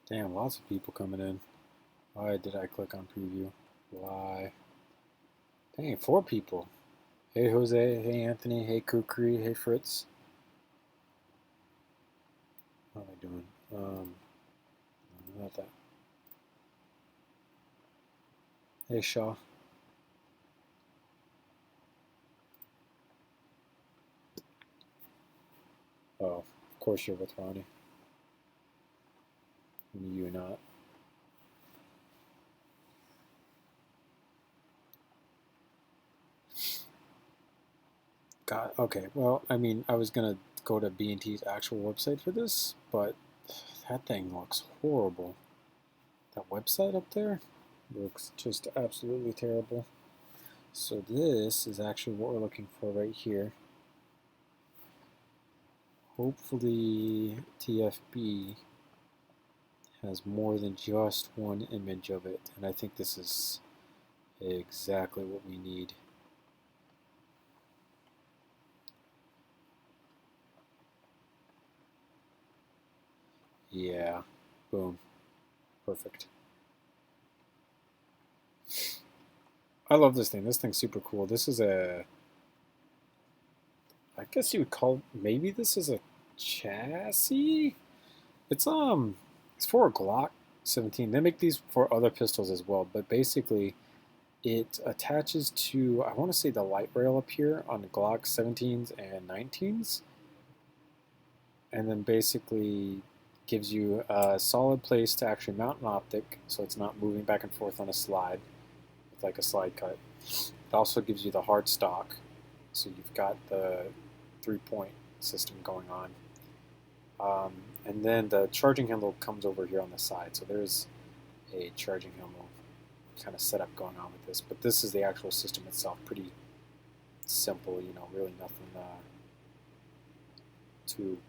Damn, lots of people coming in. Why did I click on preview? Why? Dang, 4 people. Hey Jose, hey Anthony, hey Kukri, hey Fritz. How am I doing? Not that. Hey Shaw. Oh, of course you're with Ronnie. You not. God, okay. Well, I mean, I was gonna go to B&T's actual website for this, but that thing looks horrible. That website up there looks just absolutely terrible. So this is actually what we're looking for right here. Hopefully TFB has more than just one image of it, and I think this is exactly what we need. Yeah, boom, perfect. I love this thing. This thing's super cool. This is a, I guess you would call, maybe this is a chassis. It's for a Glock-17. They make these for other pistols as well, but basically it attaches to, I want to say, the light rail up here on the Glock-17s and 19s, and then basically gives you a solid place to actually mount an optic so it's not moving back and forth on a slide with like a slide cut. It also gives you the hard stock, so you've got the 3-point system going on. And then the charging handle comes over here on the side, so there's a charging handle kind of setup going on with this. But this is the actual system itself, pretty simple, you know, really nothing too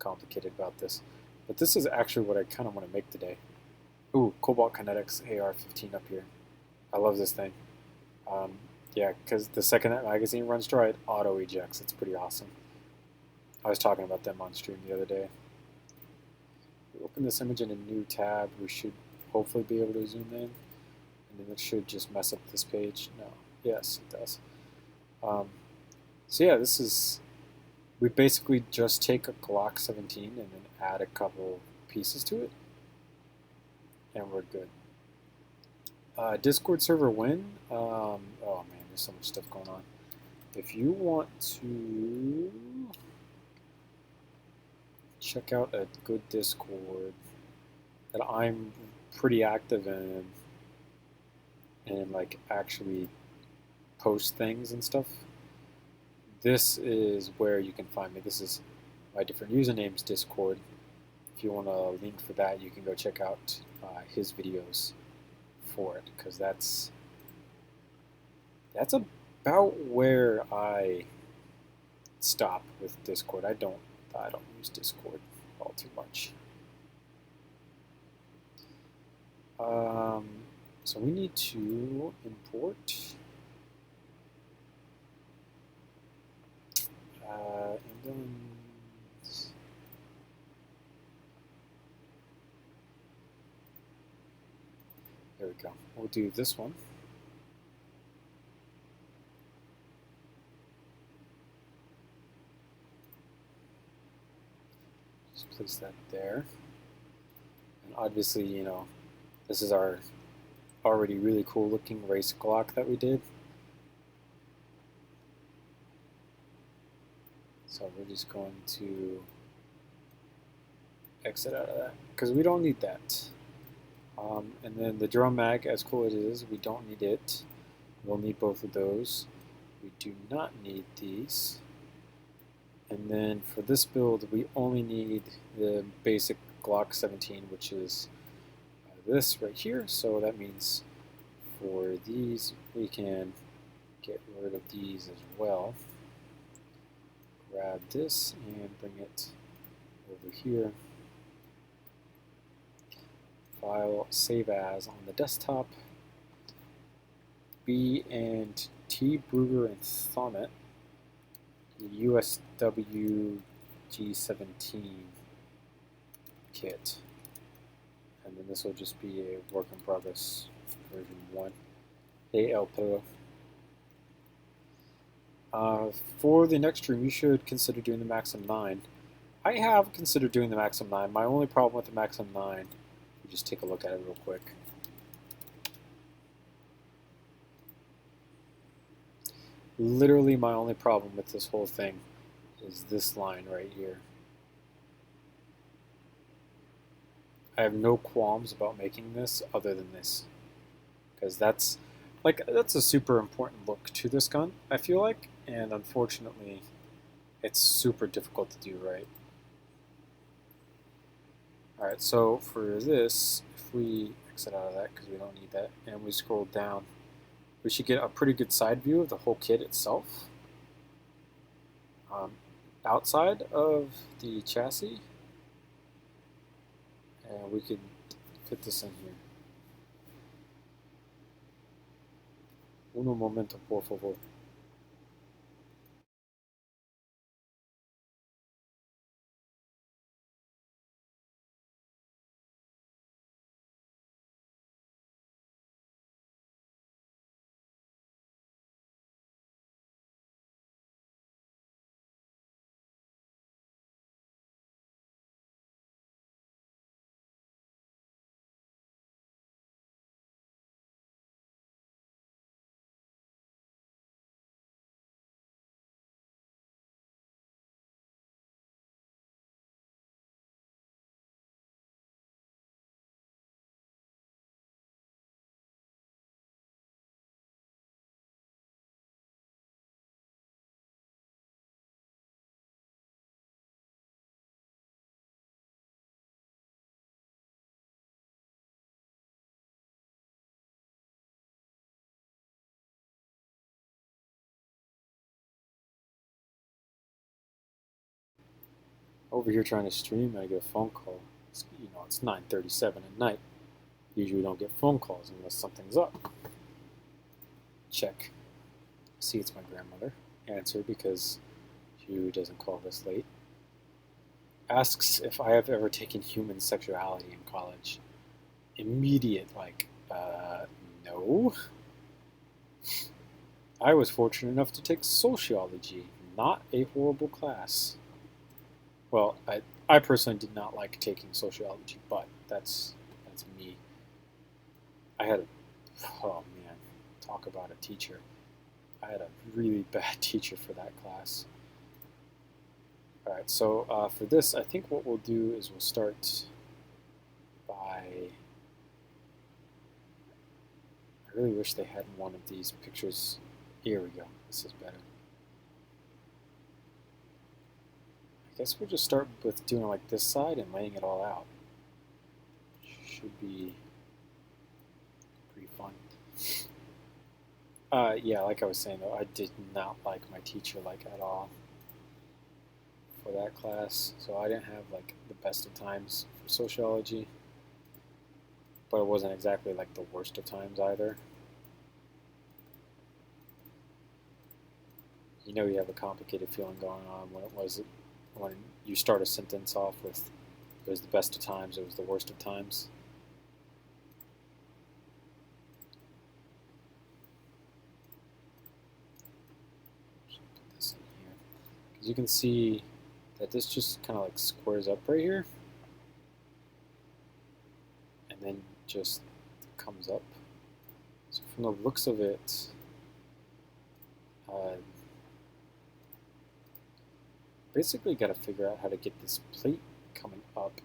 complicated about this. But this is actually what I kind of want to make today. Ooh, Cobalt Kinetics AR-15 up here. I love this thing. Yeah, because the second that magazine runs dry, it auto ejects. It's pretty awesome. I was talking about them on stream the other day. We open this image in a new tab. We should hopefully be able to zoom in. And then it should just mess up this page. No. Yes, it does. So yeah, this is, we basically just take a Glock-17 and then add a couple pieces to it. And we're good. Discord server when? Oh man, there's so much stuff going on. If you want to check out a good Discord that I'm pretty active in and like actually post things and stuff, this is where you can find me. This is my different usernames Discord. If you want a link for that, you can go check out his videos for it, because that's about where I stop with Discord. I don't use Discord all too much. So we need to import MDUN. There we go. We'll do this one. Just place that there. And obviously, you know, this is our already really cool looking race Glock that we did. So we're just going to exit out of that because we don't need that. And then the drum mag, as cool as it is, we don't need it. We'll need both of those. We do not need these. And then for this build, we only need the basic Glock-17, which is this right here. So that means for these, we can get rid of these as well. Grab this and bring it over here. File, save as on the desktop. B and T Brugger and Thomet. USW G17 kit. and then this will just be a work in progress version 1. Hey, El Pedro. For the next stream, you should consider doing the Maxim 9. I have considered doing the Maxim 9. My only problem with the Maxim 9, just take a look at it real quick. Literally my only problem with this whole thing is this line right here. I have no qualms about making this other than this, because that's a super important look to this gun, I feel like, and unfortunately it's super difficult to do right. Alright, so for this, if we exit out of that because we don't need that, and we scroll down, we should get a pretty good side view of the whole kit itself. Outside of the chassis, and we could fit this in here. Uno momento, por favor. Over here trying to stream, I get a phone call. It's 9:37 at night. Usually don't get phone calls unless something's up. Check. See, it's my grandmother. Answer because she doesn't call this late. Asks if I have ever taken human sexuality in college. Immediate, no. I was fortunate enough to take sociology, not a horrible class. Well, I personally did not like taking sociology, but that's me. I had oh man, talk about a teacher. I had a really bad teacher for that class. All right, so for this, I think what we'll do is we'll start by. I really wish they had one of these pictures. Here we go. This is better. I guess we'll just start with doing like this side and laying it all out. Should be pretty fun. Yeah, like I was saying though, I did not like my teacher at all for that class, so I didn't have the best of times for sociology, but it wasn't exactly the worst of times either. You have a complicated feeling going on when you start a sentence off with it was the best of times, it was the worst of times. Put this in here because you can see that this just kind of squares up right here and then just comes up. So from the looks of it, basically got to figure out how to get this plate coming up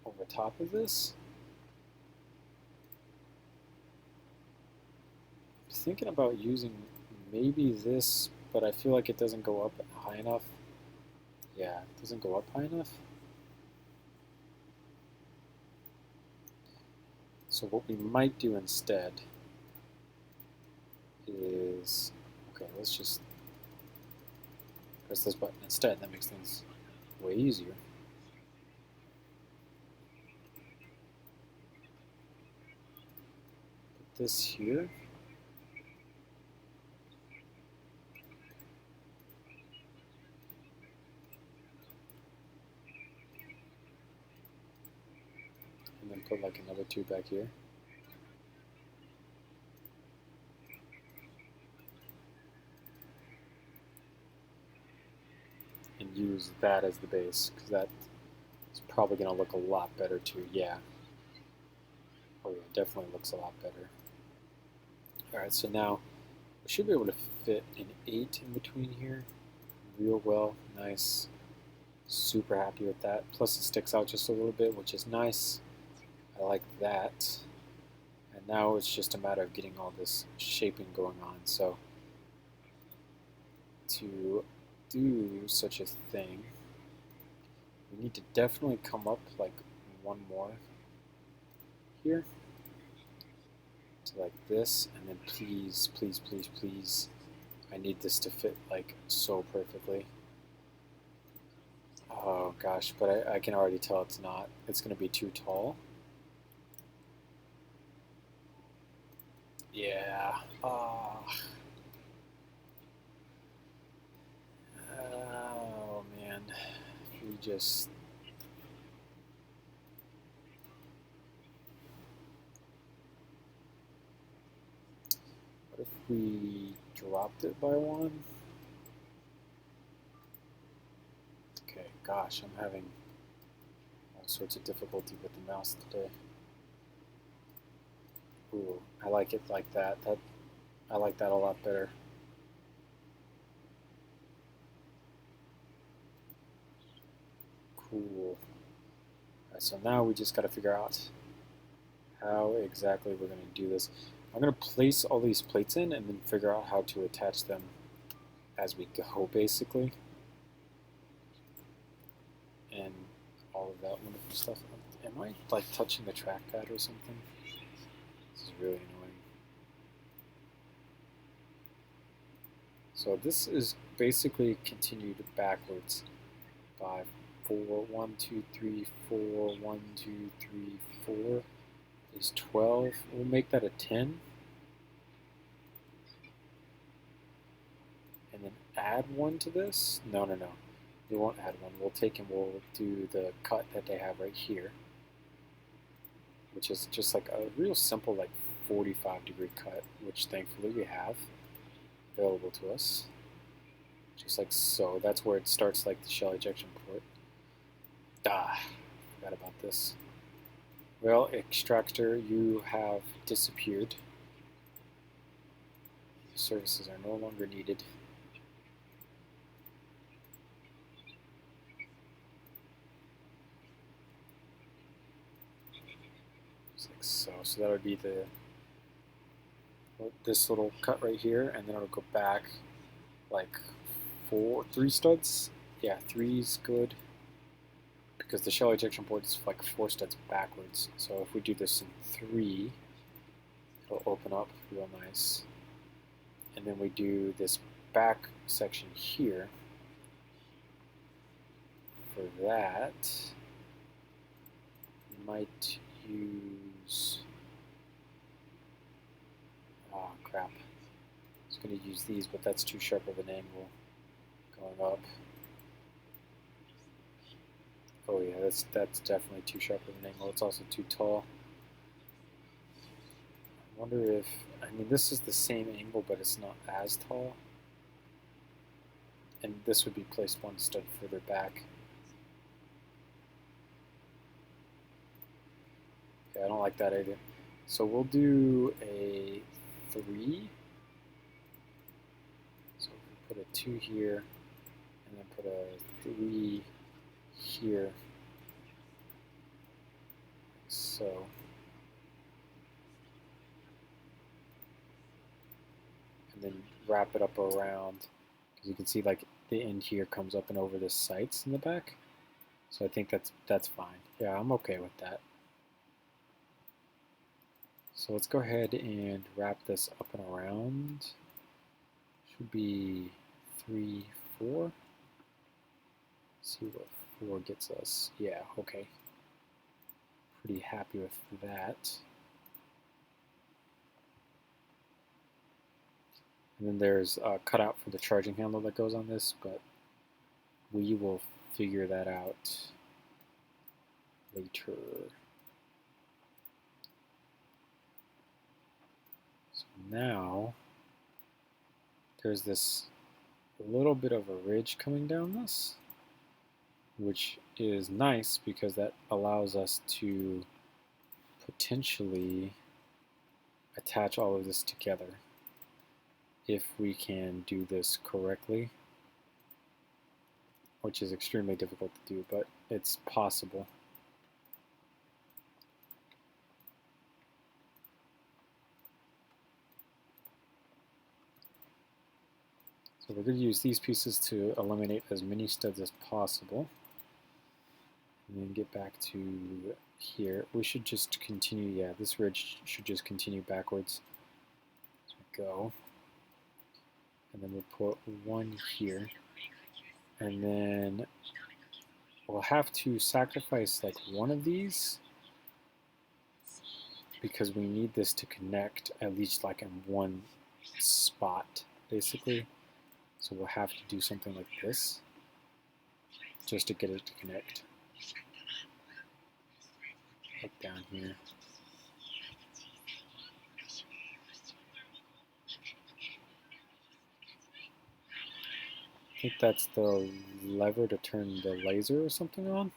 over top of this. I'm thinking about using maybe this, but I feel like it doesn't go up high enough. Yeah, it doesn't go up high enough. So what we might do instead is, okay, let's just press this button instead. That makes things way easier. Put this here. And then put like another 2 back here. And use that as the base, because that is probably going to look a lot better too. Yeah. Oh yeah, definitely looks a lot better. Alright, so now we should be able to fit an 8 in between here real well. Nice. Super happy with that. Plus it sticks out just a little bit, which is nice. I like that. And now it's just a matter of getting all this shaping going on. So to do such a thing, we need to definitely come up like one more here to like this, and then please, please, please, please, I need this to fit like so perfectly. Oh gosh, but I can already tell it's not. It's going to be too tall. Yeah. Oh man. We just... What if we dropped it by 1? Okay, gosh, I'm having all sorts of difficulty with the mouse today. Ooh, I like it like that. I like that a lot better. Cool. Alright, so now we just got to figure out how exactly we're going to do this. I'm going to place all these plates in and then figure out how to attach them as we go, basically. And all of that wonderful stuff. Am I like touching the trackpad or something? This is really annoying. So this is basically continued backwards by 4, 1, 2, 3, 4, 1, 2, 3, 4 is 12. We'll make that a 10. And then add 1 to this. No. We won't add 1. We'll take and we'll do the cut that they have right here, which is just like a real simple like 45-degree cut, which thankfully we have available to us. Just like so. That's where it starts like the shell ejection port. Forgot about this. Well, extractor, you have disappeared. Your services are no longer needed. Just like so. So that would be this little cut right here, and then it'll go back like 3 studs. Yeah, 3's good, because the shell ejection port is like 4 studs backwards. So if we do this in 3, it'll open up real nice. And then we do this back section here. For that, we might use... Oh crap. I was going to use these, but that's too sharp of an angle going up. Oh yeah, that's definitely too sharp of an angle. It's also too tall. I wonder if... I mean, this is the same angle, but it's not as tall. And this would be placed 1 stud further back. Okay, I don't like that either. So we'll do a 3. So if we put a 2 here, and then put a 3 here. So. And then wrap it up around, because you can see like the end here comes up and over the sights in the back. So I think that's fine. Yeah, I'm okay with that. So let's go ahead and wrap this up and around. Should be 3, 4. See what 4 gets us. Yeah, okay. Pretty happy with that. And then there's a cutout for the charging handle that goes on this, but we will figure that out later. Now there's this little bit of a ridge coming down this, which is nice because that allows us to potentially attach all of this together if we can do this correctly, which is extremely difficult to do, but it's possible. So we're going to use these pieces to eliminate as many studs as possible. And then get back to here. We should just continue, yeah, this ridge should just continue backwards as we go. And then we'll put one here. And then we'll have to sacrifice like one of these because we need this to connect at least like in one spot, basically. So we'll have to do something like this just to get it to connect. Like down here. I think that's the lever to turn the laser or something on,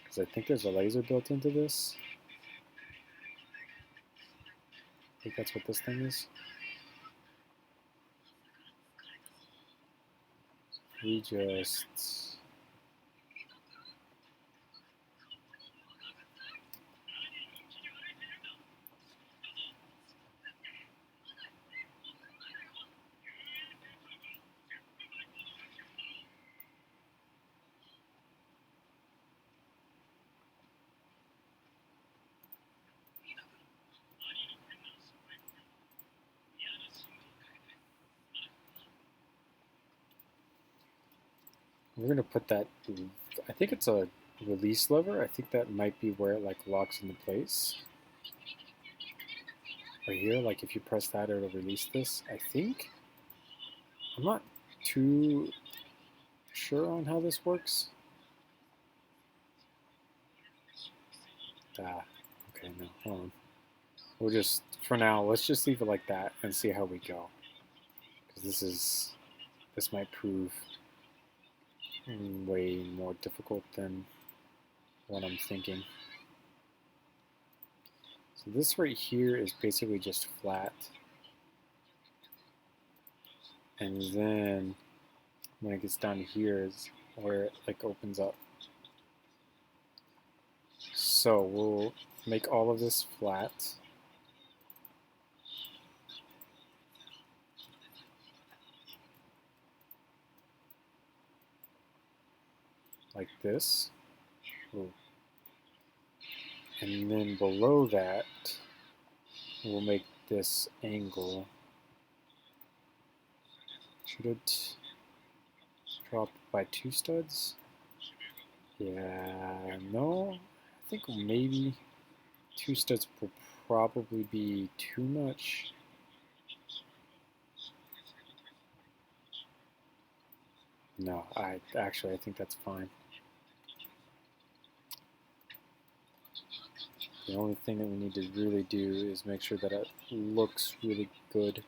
because I think there's a laser built into this. I think that's what this thing is. We just we're gonna put that, I think it's a release lever. I think that might be where it like locks into place. Right here, like if you press that, it'll release this, I think. I'm not too sure on how this works. Okay, no, hold on. We'll just, for now, let's just leave it like that and see how we go. Because this might prove way more difficult than what I'm thinking. So this right here is basically just flat. And then when it gets down to here is where it like opens up. So we'll make all of this flat. Like this. Ooh. And then below that, we'll make this angle. Should it drop by 2 studs? Yeah, no. I think maybe 2 studs will probably be too much. No, I think that's fine. The only thing that we need to really do is make sure that it looks really good.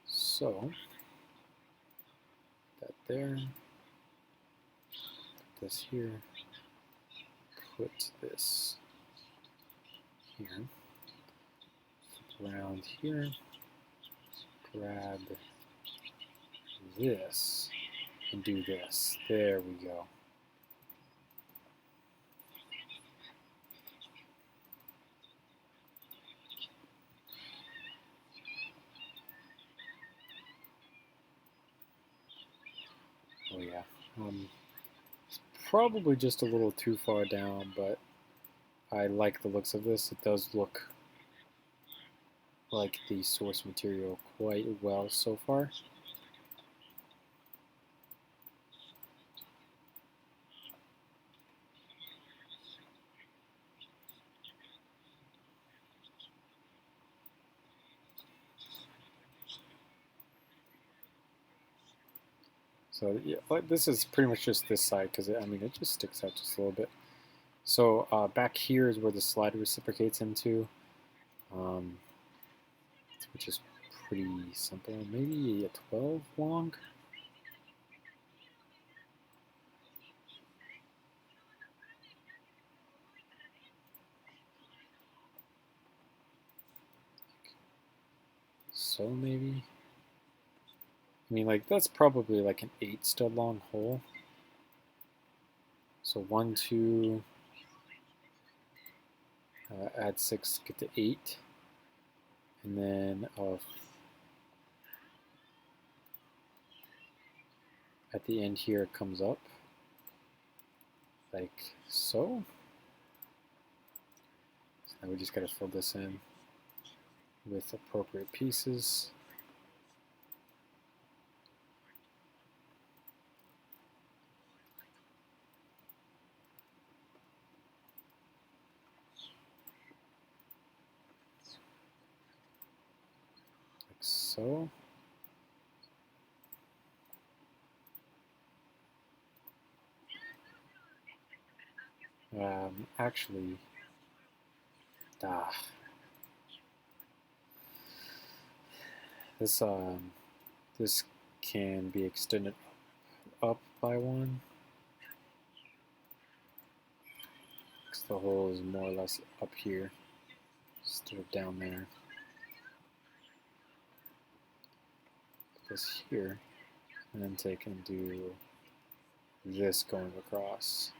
So, that there, put this here, put this here, flip around here, grab this, and do this. There we go. Oh yeah, it's probably just a little too far down, but I like the looks of this. It does look like the source material quite well so far. So yeah, like this is pretty much just this side because I mean it just sticks out just a little bit. So back here is where the slide reciprocates into, which is pretty simple. Maybe a 12 long. So maybe. I mean, like that's probably like an 8 stud long hole. So 1, 2, add 6, get to 8, and then at the end here it comes up like so. So now we just got to fill this in with appropriate pieces. Like so. Actually, this can be extended up by 1. Because the hole is more or less up here instead of down there. Put this here, and then take and do this going across.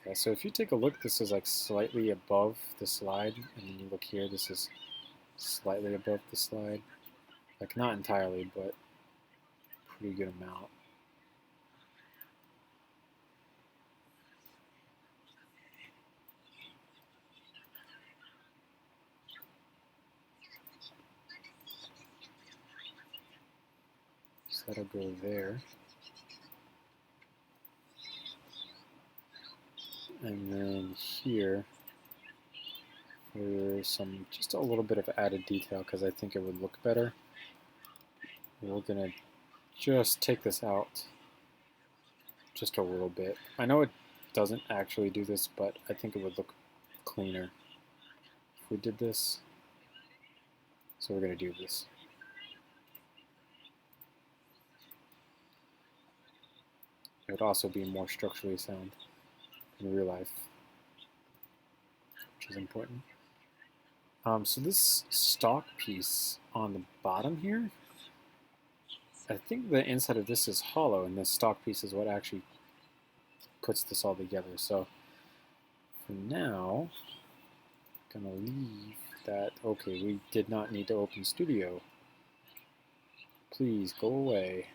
Yeah, so if you take a look, this is like slightly above the slide, and then you look here, this is slightly above the slide. Like not entirely, but pretty good amount. So that'll go there. And then here, there's some, just a little bit of added detail because I think it would look better. We're gonna just take this out just a little bit. I know it doesn't actually do this, but I think it would look cleaner if we did this. So we're gonna do this. It would also be more structurally sound in real life, which is important. So this stock piece on the bottom here, I think the inside of this is hollow, and this stock piece is what actually puts this all together. So for now, I'm gonna leave that. Okay, we did not need to open Studio. Please go away.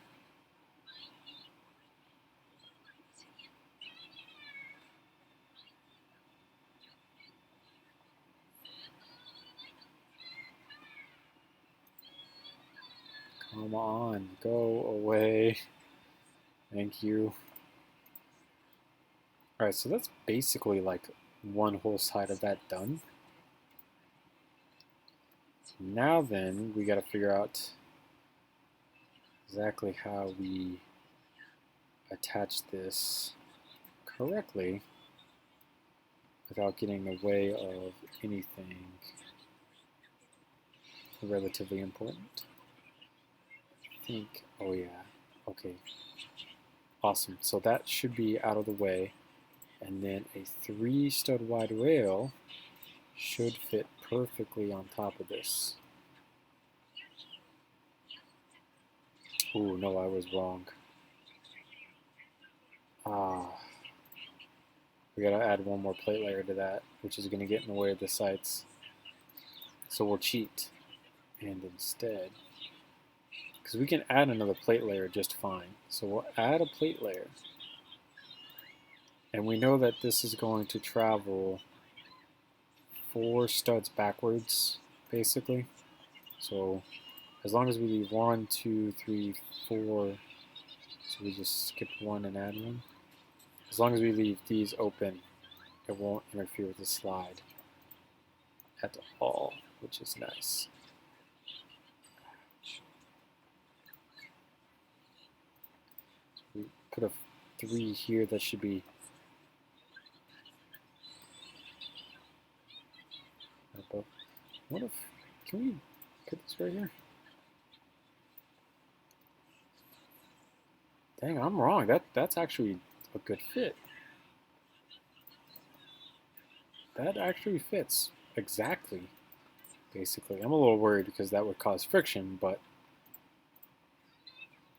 Come on, go away. Thank you. Alright, so that's basically like one whole side of that done. Now then, we gotta figure out exactly how we attach this correctly without getting in the way of anything relatively important. I think, oh yeah, okay. Awesome, so that should be out of the way. And then a 3 stud wide rail should fit perfectly on top of this. Ooh, no, I was wrong. We gotta add one more plate layer to that, which is gonna get in the way of the sights. So we'll cheat. And instead, because we can add another plate layer just fine. So we'll add a plate layer. And we know that this is going to travel 4 studs backwards, basically. So as long as we leave 1, 2, 3, 4, so we just skip 1 and add 1. As long as we leave these open, it won't interfere with the slide at all, which is nice. put a 3 here, that should be above. What if, can we put this right here? Dang, I'm wrong. That's actually a good fit. That actually fits exactly, basically. I'm a little worried because that would cause friction, but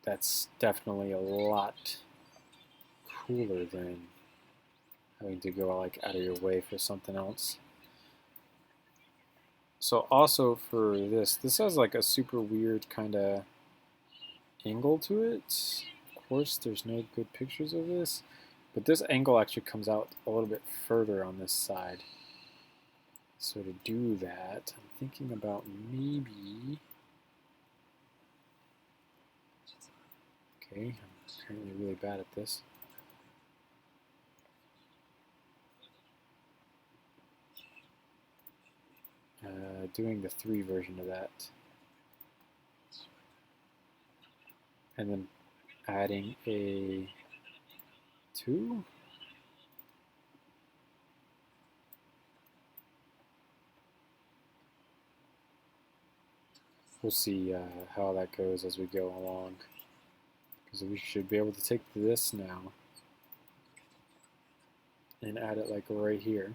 that's definitely a lot cooler than having to go like out of your way for something else. So also for this has like a super weird kind of angle to it. Of course, there's no good pictures of this, but this angle actually comes out a little bit further on this side. So to do that, I'm thinking about maybe, okay, I'm apparently really bad at this. Doing the 3 version of that. And then adding a 2. We'll see how that goes as we go along. Because we should be able to take this now and add it like right here.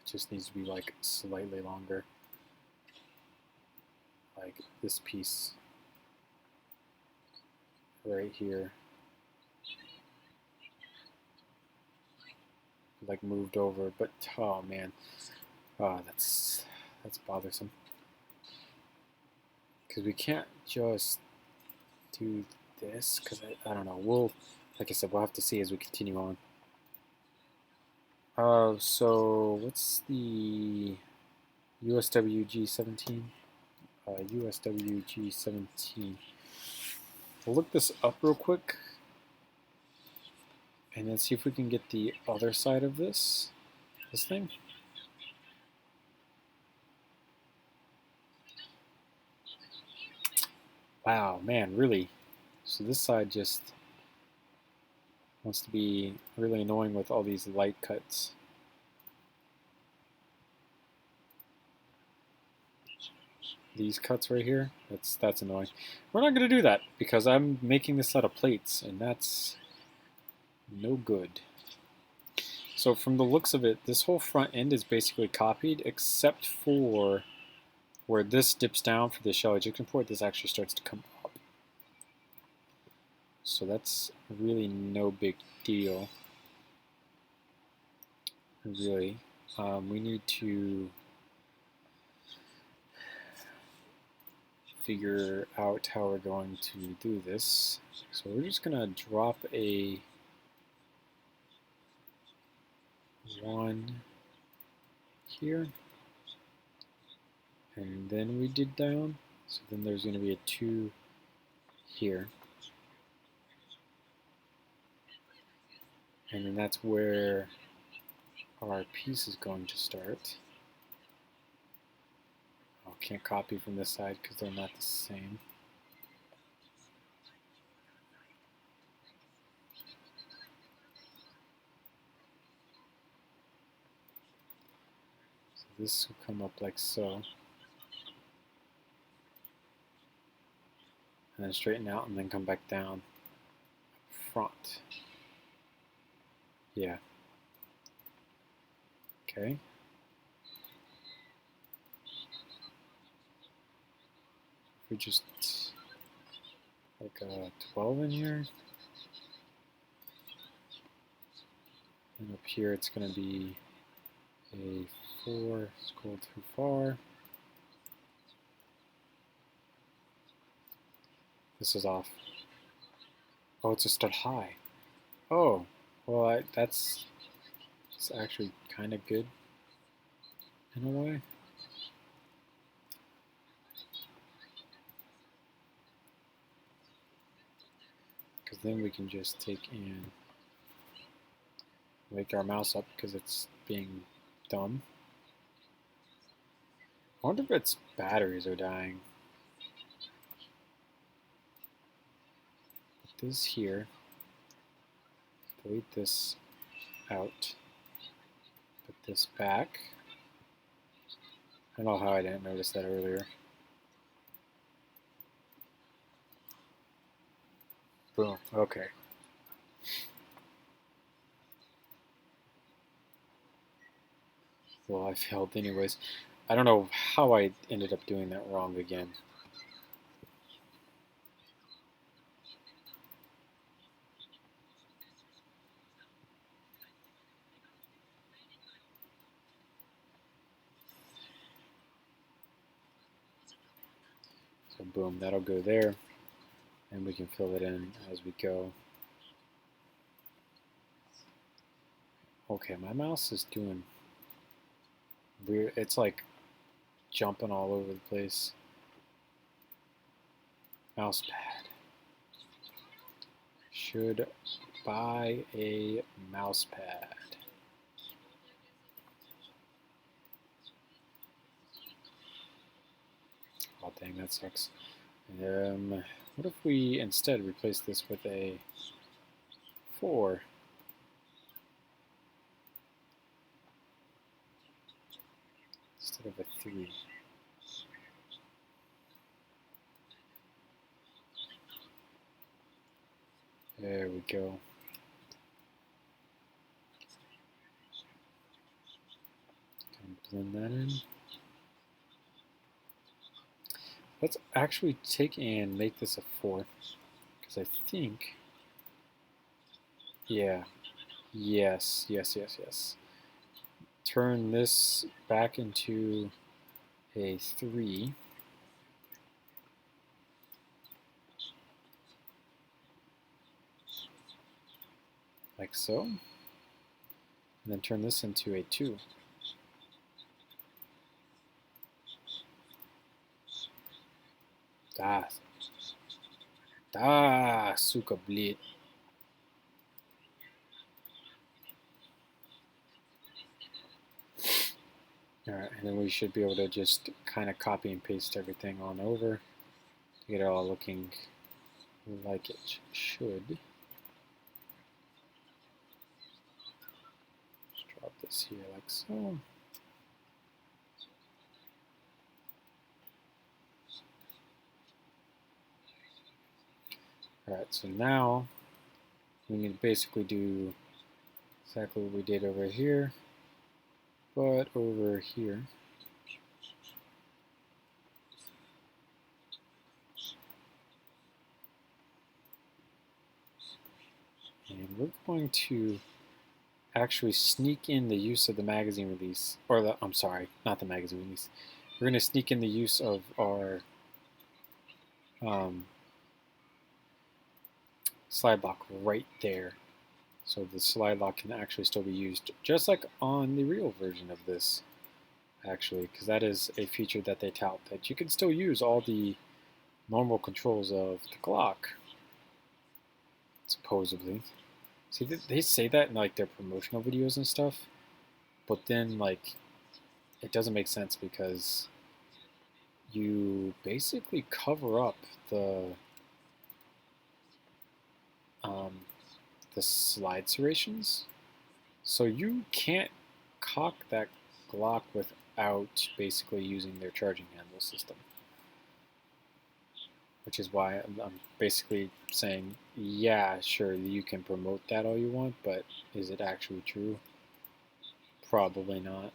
It just needs to be like slightly longer. Like this piece right here. Like moved over, but oh man. Oh, that's bothersome. Because we can't just do this, because I don't know. We'll, like I said, we'll have to see as we continue on. So what's the USW G-17? USW G-17. We'll look this up real quick, and then see if we can get the other side of this thing. Wow, man, really? So this side just wants to be really annoying with all these light cuts. These cuts right here, that's annoying. We're not going to do that because I'm making this out of plates, and that's no good. So from the looks of it, this whole front end is basically copied, except for where this dips down for the shell ejection port. This actually starts to come up. So that's really no big deal. Really, we need to figure out how we're going to do this. So we're just going to drop a 1 here, and then we did down. So then there's going to be a 2 here. And then that's where our piece is going to start. Oh, can't copy from this side because they're not the same. So this will come up like so. And then straighten out and then come back down front. Yeah. Okay. If we just like a 12 in here. And up here it's going to be a 4, scroll too far. This is off. Oh, it's a stud high. Oh, well, that's actually kind of good in a way. Because then we can just take and wake our mouse up because it's being dumb. I wonder if its batteries are dying. this here, delete this out, put this back. I don't know how I didn't notice that earlier. Boom, okay. Well, I failed anyways. I don't know how I ended up doing that wrong again. So boom, that'll go there, and we can fill it in as we go. Okay, my mouse is doing weird. It's like jumping all over the place. Mouse pad. Should buy a mouse pad. Oh dang, that sucks. What if we instead replace this with a 4? Instead of a 3. There we go. Blend that in. Let's actually take and make this a 4, because I think, yeah, yes. Turn this back into a 3. Like so. And then turn this into a 2. Suka blit. Alright, and then we should be able to just kind of copy and paste everything on over to get it all looking like it should. Just drop this here like so. Alright, so now we need to basically do exactly what we did over here, but over here. And we're going to actually sneak in the use of the magazine release, or the, I'm sorry, not the magazine release. We're going to sneak in the use of our slide lock right there. So the slide lock can actually still be used just like on the real version of this, actually, because that is a feature that they tout, that you can still use all the normal controls of the Glock, supposedly. See, they say that in like their promotional videos and stuff, but then like it doesn't make sense because you basically cover up the slide serrations, so you can't cock that Glock without basically using their charging handle system. Which is why I'm basically saying, yeah, sure, you can promote that all you want, but is it actually true? Probably not.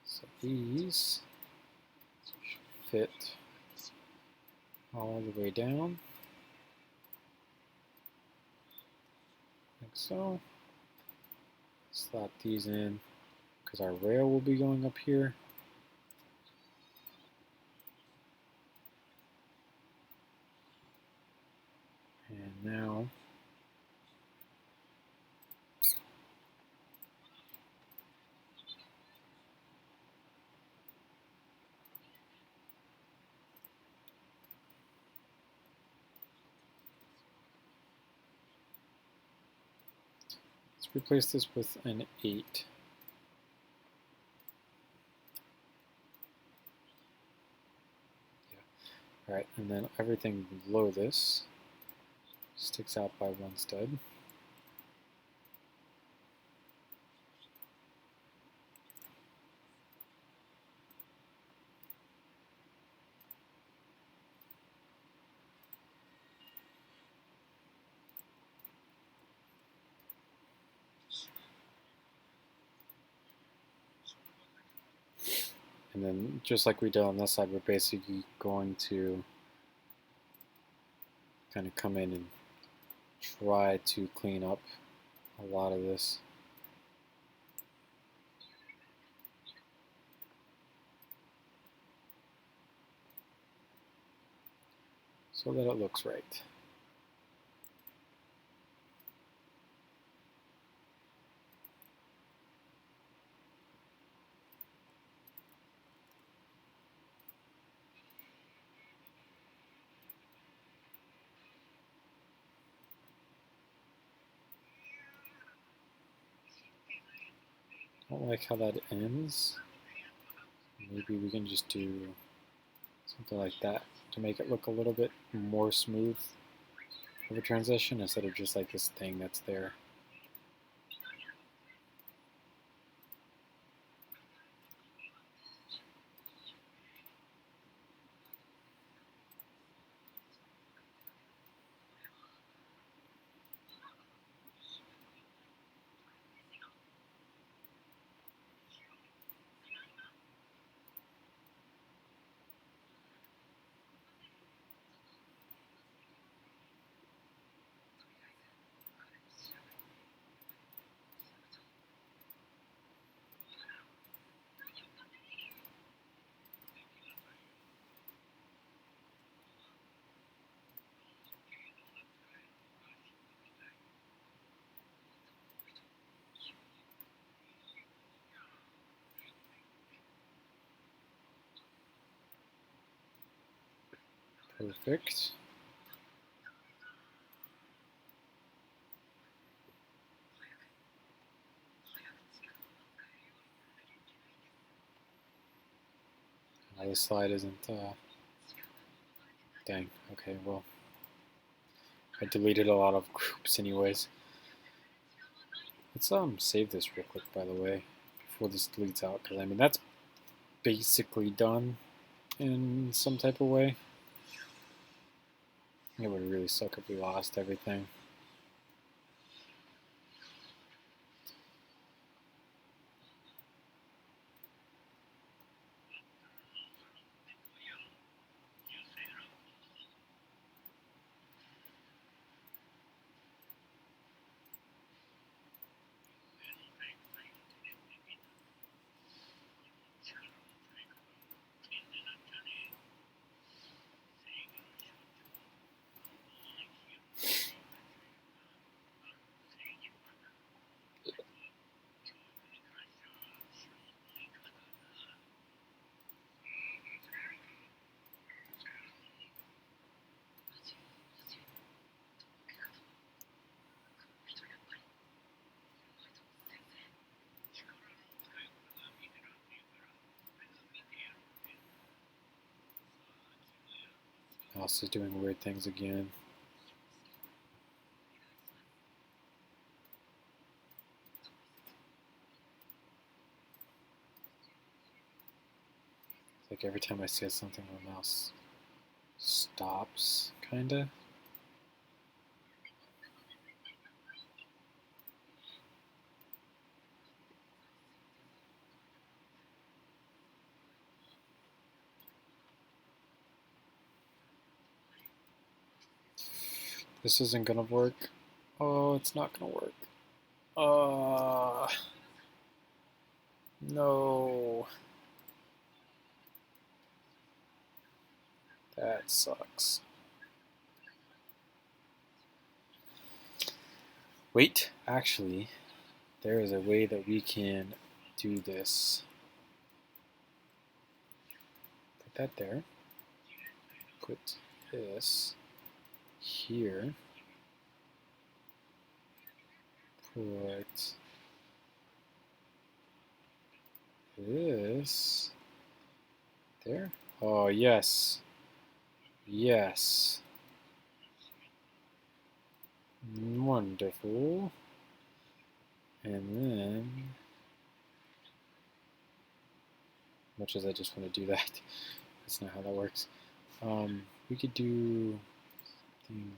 So these should fit all the way down, like so. Slot these in, because our rail will be going up here. And now let's replace this with an 8. Alright, and then everything below this sticks out by one stud. And then just like we did on this side, we're basically going to kind of come in and try to clean up a lot of this. So that it looks right. I don't like how that ends. Maybe we can just do something like that to make it look a little bit more smooth of a transition instead of just like this thing that's there. Perfect. Now this slide isn't, dang, okay, well, I deleted a lot of groups anyways. Let's save this real quick, by the way, before this deletes out, because I mean, that's basically done in some type of way. It would really suck if we lost everything. Mouse is doing weird things again. It's like every time I see something, my mouse stops, kinda. This isn't gonna work. Oh, it's not gonna work. No. That sucks. Wait, actually, there is a way that we can do this. Put that there. Put this here. Put this there. Oh, yes. Yes. Wonderful. And then, much as I just want to do that, that's not how that works. We could do something.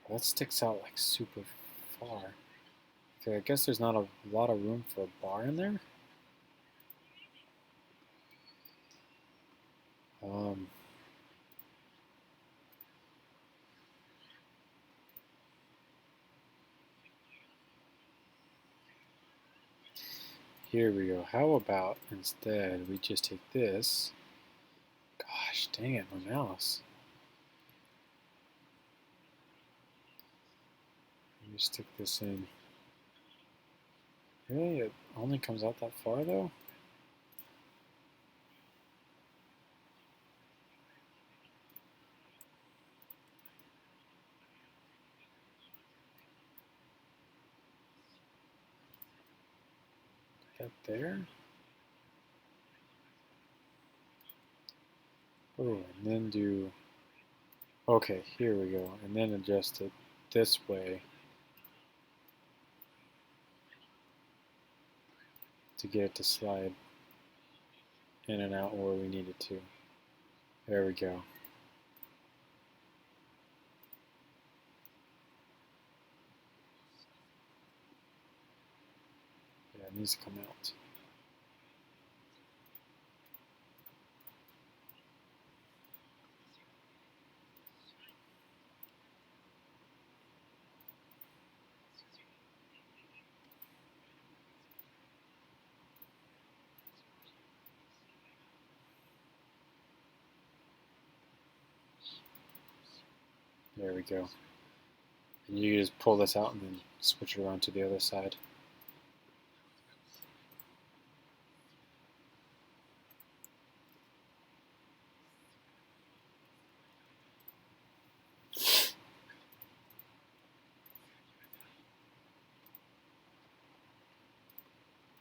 That sticks out like super far. Okay, I guess there's not a lot of room for a bar in there. Here we go. How about instead we just take this. Gosh, dang it, my mouse. Let me stick this in. Really? It only comes out that far though? That there? Oh, and then do, okay, here we go. And then adjust it this way to get it to slide in and out where we need it to. There we go. Yeah, it needs to come out. There we go. And you just pull this out and then switch it around to the other side.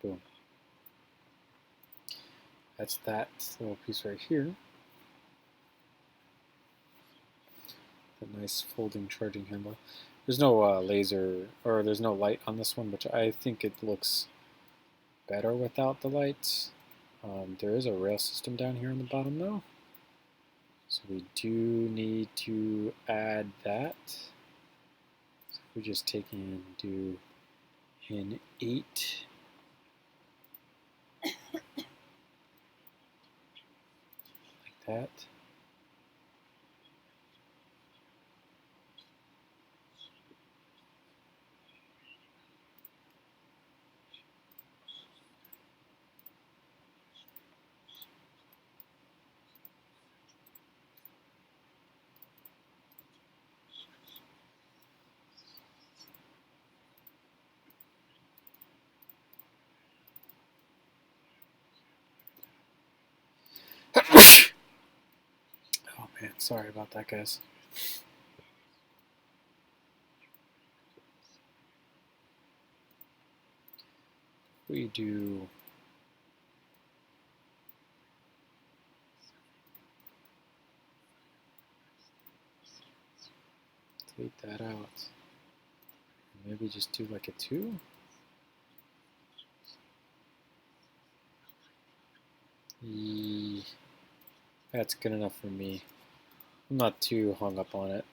Boom. That's that little piece right here. The nice folding charging handle. There's no laser, or there's no light on this one, but I think it looks better without the lights. There is a rail system down here on the bottom though. So we do need to add that. So if we just take and do an 8. Like that. Oh man, sorry about that, guys. We do take that out. Maybe just do like a 2. That's good enough for me. I'm not too hung up on it.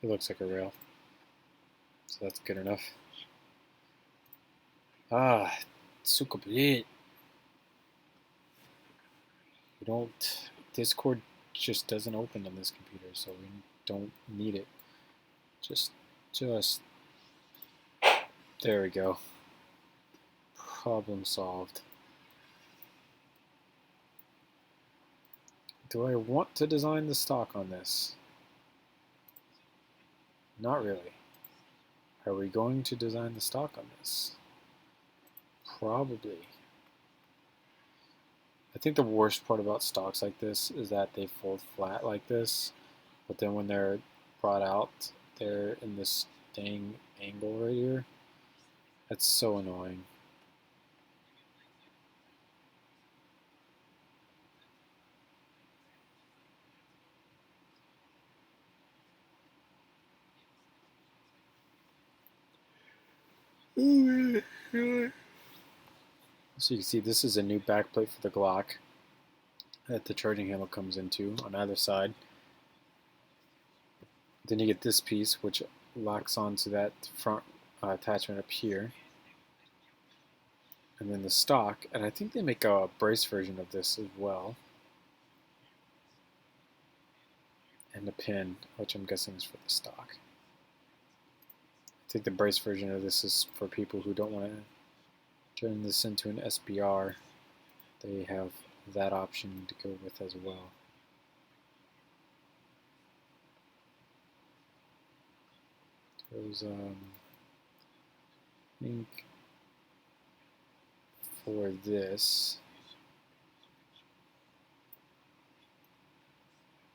It looks like a rail. So that's good enough. Ah, suka blit. We don't, Discord just doesn't open on this computer, so we don't need it. Just, there we go. Problem solved. Do I want to design the stock on this? Not really. Are we going to design the stock on this? Probably. I think the worst part about stocks like this is that they fold flat like this, but then when they're brought out, they're in this dang angle right here. That's so annoying. So you can see this is a new backplate for the Glock that the charging handle comes into on either side. Then you get this piece which locks onto that front attachment up here. And then the stock, and I think they make a brace version of this as well. And the pin, which I'm guessing is for the stock. I think the brace version of this is for people who don't want to turn this into an SBR. They have that option to go with as well. There's I think for this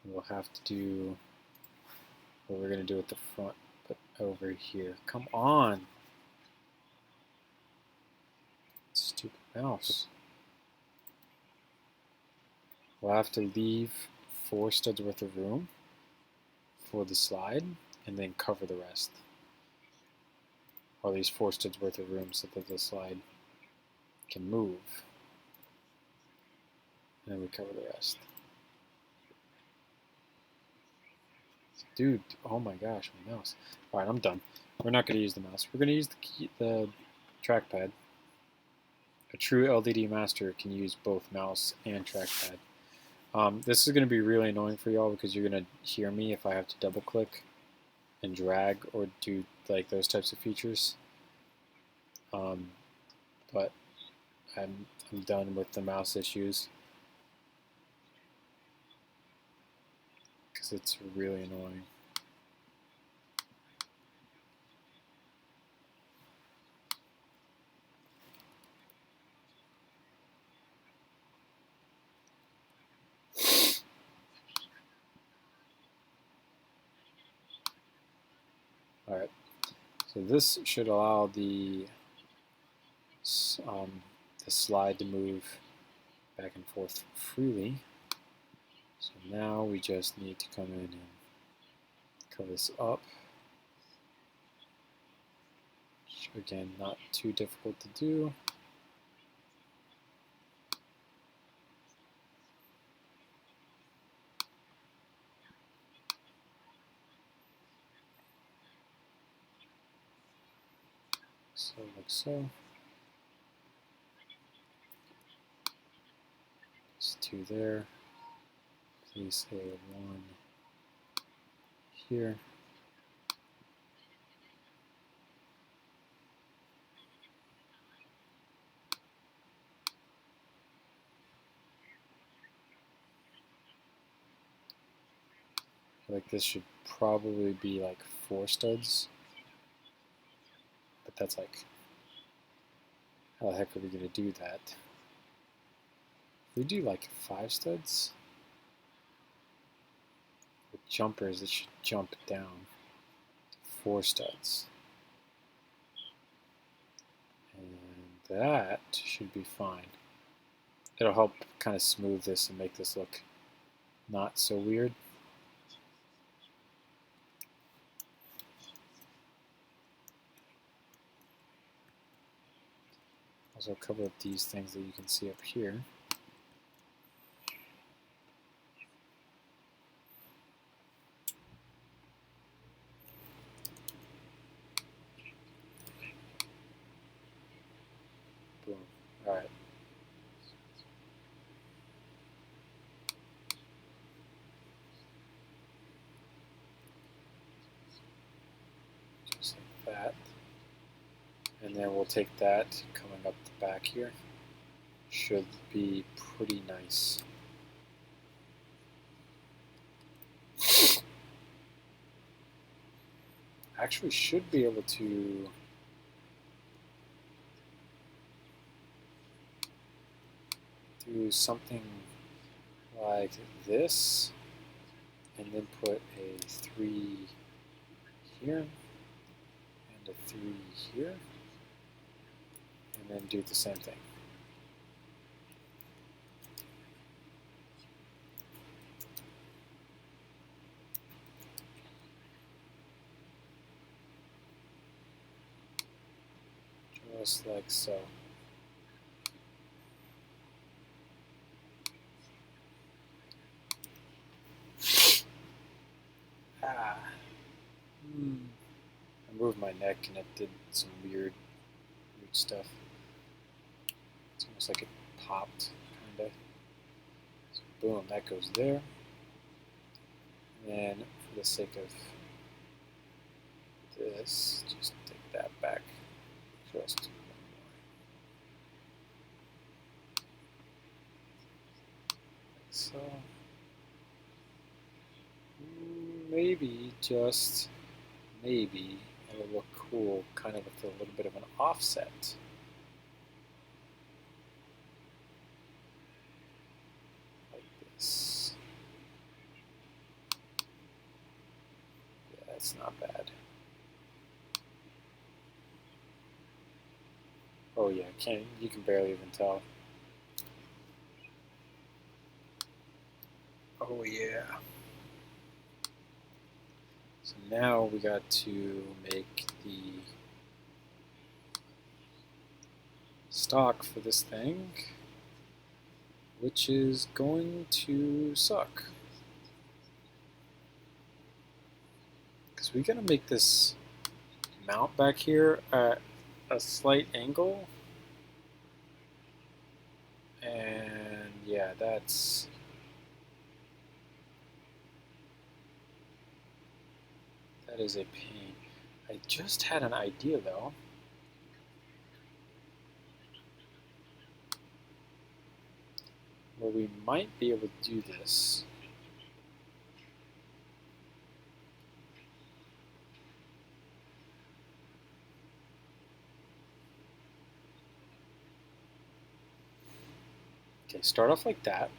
we'll have to do what we're going to do at the front, but over here. Come on! Stupid mouse. We'll have to leave 4 studs worth of room for the slide and then cover the rest. Or at least 4 studs worth of room so that the slide can move. And then we cover the rest. Dude, oh my gosh, my mouse. Alright, I'm done. We're not going to use the mouse. We're going to use the trackpad. A true LDD master can use both mouse and trackpad. This is going to be really annoying for y'all because you're going to hear me if I have to double click and drag or do like those types of features. But I'm done with the mouse issues because it's really annoying. Alright, so this should allow the slide to move back and forth freely. So now we just need to come in and cover this up. Which, again, not too difficult to do. So like so. There's 2 there. Place a 1 here. Like this should probably be like 4 studs. But that's like, how the heck are we going to do that? If we do like 5 studs with jumpers, it should jump down 4 studs. And that should be fine. It'll help kind of smooth this and make this look not so weird. Also cover up these things that you can see up here. Boom. All right. Just like that. And then we'll take that coming up the back here. Should be pretty nice. Actually should be able to do something like this, and then put a 3 here, and a 3 here, and then do the same thing. Just like so. I moved my neck and it did some weird stuff. It's almost like it popped, kinda. So boom, that goes there. And then for the sake of this, just take that back just one more. Like so. Maybe, just maybe, it'll look cool, kind of with a little bit of an offset. Like this. Yeah, that's not bad. Oh yeah, you can barely even tell. Oh yeah. So now we got to make the stock for this thing, which is going to suck. Because we gotta make this mount back here at a slight angle. And yeah, that is a pain. I just had an idea though. Where we might be able to do this. Okay, start off like that.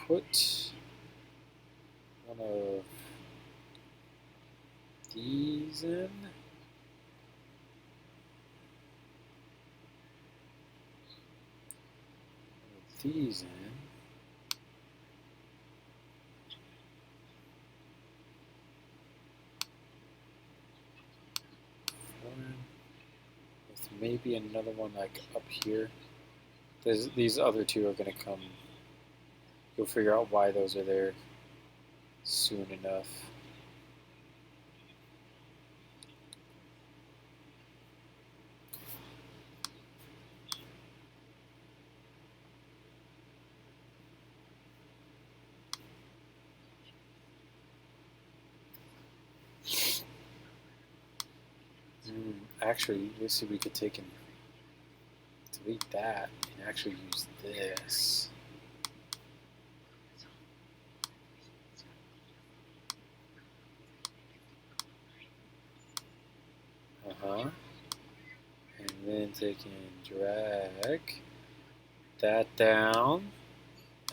Put one of these in. These in. One with maybe another one like up here. These other two are going to come. You'll figure out why those are there soon enough. Actually, let's see if we could take and delete that and actually use this. And then take and drag that down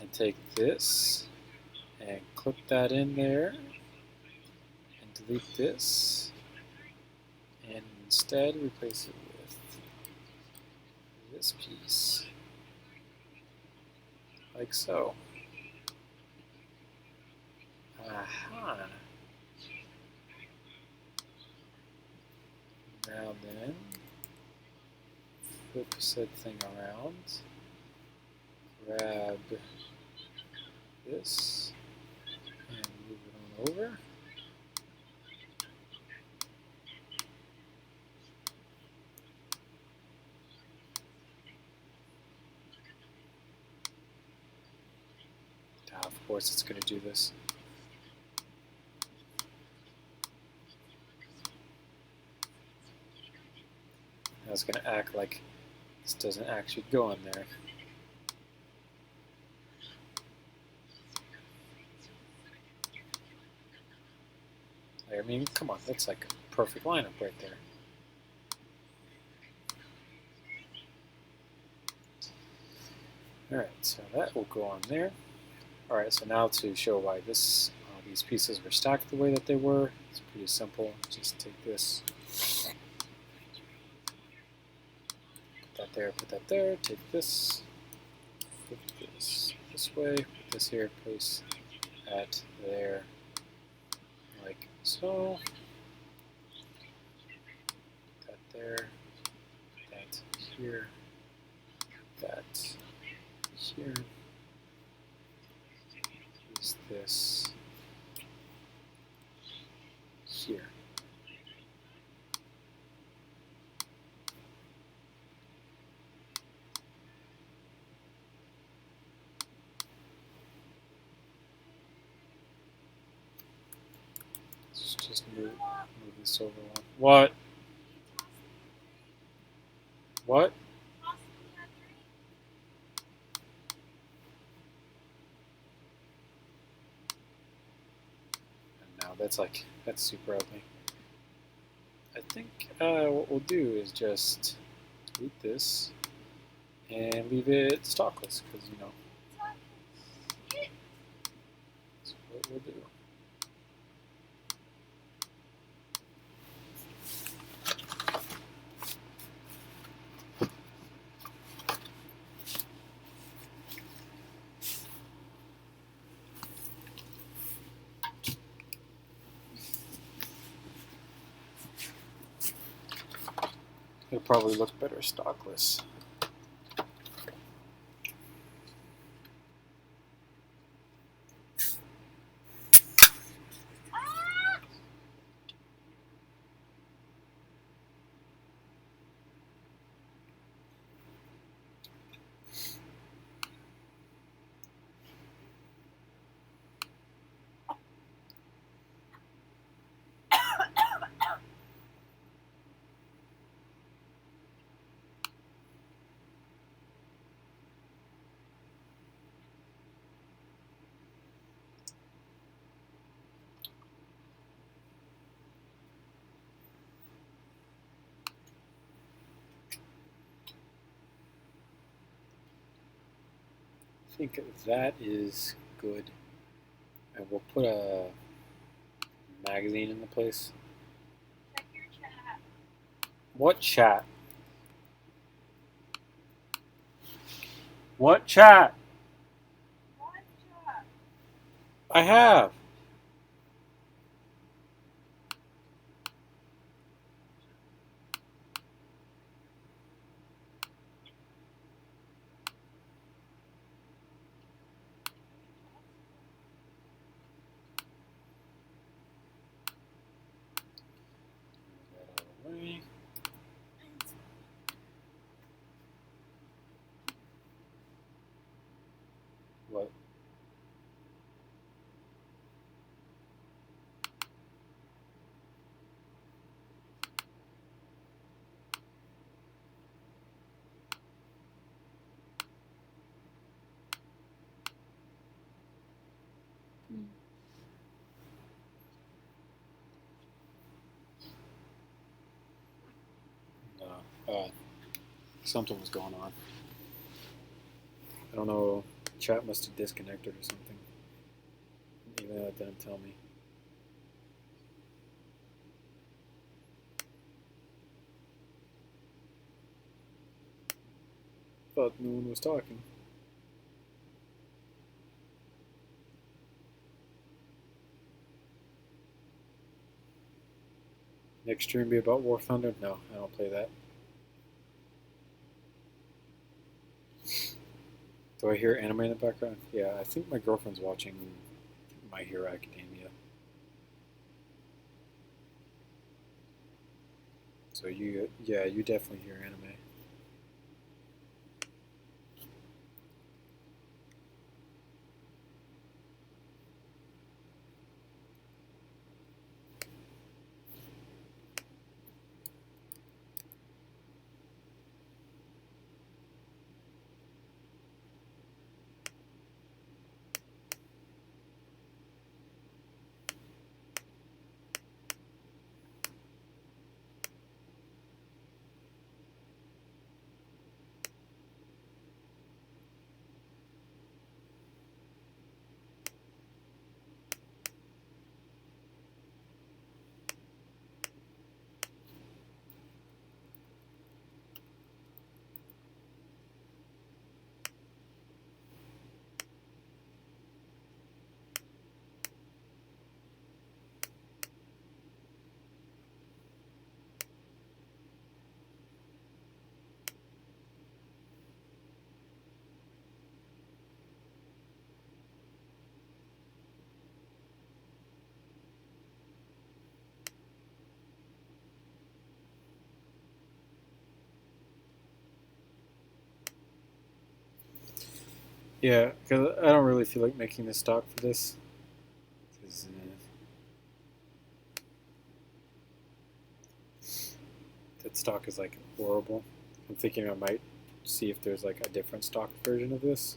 and take this and clip that in there and delete this and instead replace it with this piece like so. Aha. Now then, flip said thing around, grab this and move it on over. Of course it's going to do this. I was going to act like this doesn't actually go in there. I mean, come on, that's like a perfect lineup right there. All right, so that will go on there. All right, so now to show why these pieces were stacked the way that they were, it's pretty simple. Just take this, put that there, take this, put this way, put this here, place that there, like so. That there, that here, that here. Use this here. Let's just move this over one. What? What? And now that's super ugly. I think what we'll do is just delete this and leave it stockless because that's what we'll do. It'll probably look better stockless. I think that is good. And we'll put a magazine in the place. Check your chat. What chat? What chat? What chat? I have. What? No. Something was going on. I don't know. Chat must have disconnected or something. Even though it didn't tell me. Thought no one was talking. Next stream be about War Thunder? No, I don't play that. Do I hear anime in the background? Yeah, I think my girlfriend's watching My Hero Academia. So you definitely hear anime. Yeah, because I don't really feel like making the stock for this. 'Cause, that stock is like horrible. I'm thinking I might see if there's like a different stock version of this.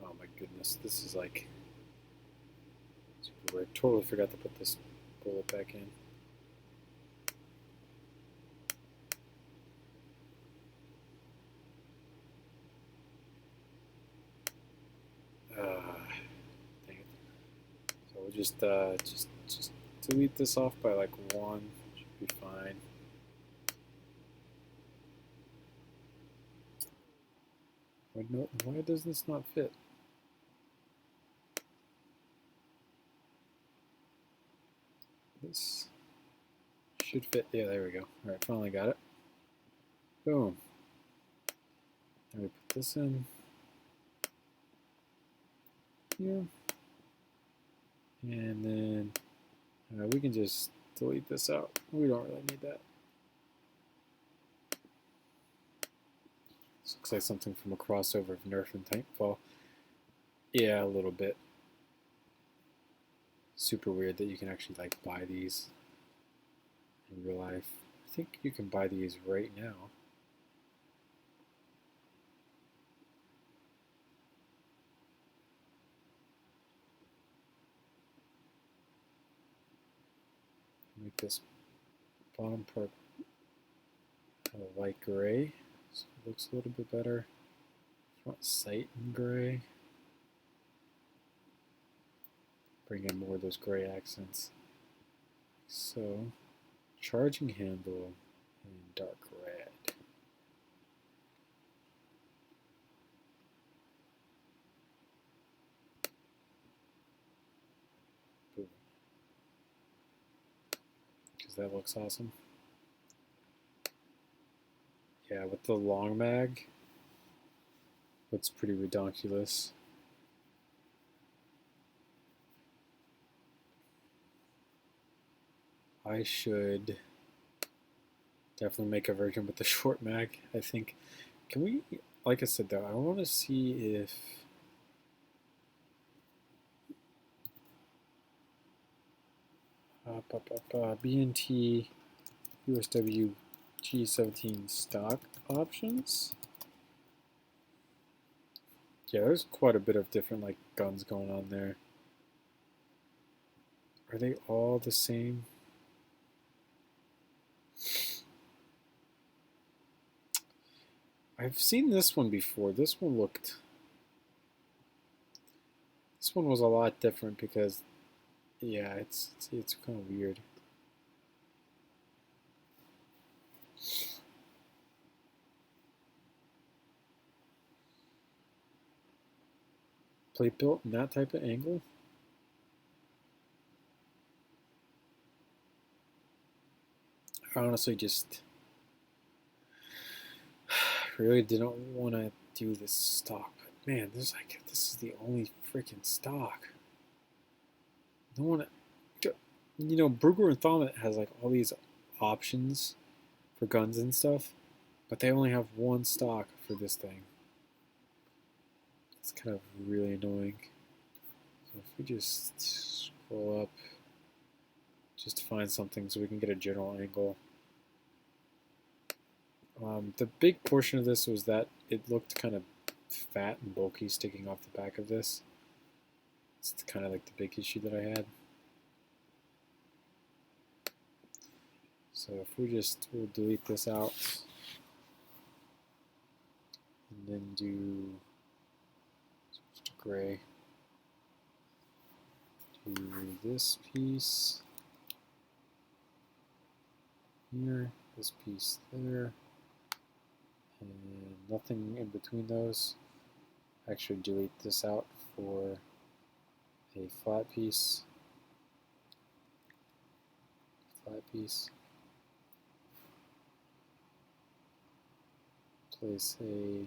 Oh my goodness, this is like super weird. Totally forgot to put this bullet back in. Dang it. So we'll just delete this off by like 1. Should be fine. Why does this not fit? This should fit. Yeah, there we go. All right, finally got it. Boom. Let me put this in here. And then we can just delete this out. We don't really need that. This looks like something from a crossover of Nerf and Titanfall. Yeah, a little bit. Super weird that you can actually like buy these in real life. I think you can buy these right now. Make this bottom part a light gray, so it looks a little bit better. Front sight in gray. Bring in more of those gray accents. So, charging handle in dark red. Boom. Because that looks awesome. Yeah, with the long mag, looks pretty redonkulous. I should definitely make a version with the short mag, I think. Can we, like I said though, I want to see if BNT USW G17 stock options. Yeah, there's quite a bit of different like guns going on there. Are they all the same? I've seen this one before. This one was a lot different because, yeah, it's kind of weird. Plate built in that type of angle. I honestly just really didn't want to do this stock. But man, this is the only freaking stock. No one, Bruger and Thommet has like all these options for guns and stuff, but they only have one stock for this thing. It's kind of really annoying. So if we just scroll up, just to find something so we can get a general angle. The big portion of this was that it looked kind of fat and bulky sticking off the back of this. It's kind of like the big issue that I had. So if we'll delete this out and then do switch to gray. Do this piece here, this piece there, and nothing in between those. Actually delete this out for a flat piece. Place a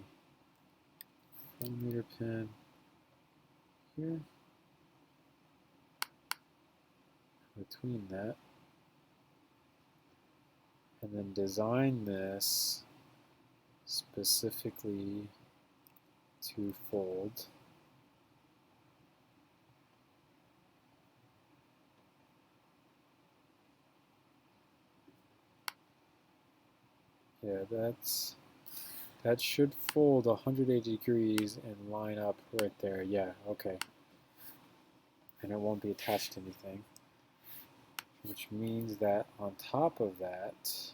1mm pin here. Between that, and then design this specifically to fold. Yeah, that should fold 180 degrees and line up right there. Yeah, okay. And it won't be attached to anything, which means that on top of that,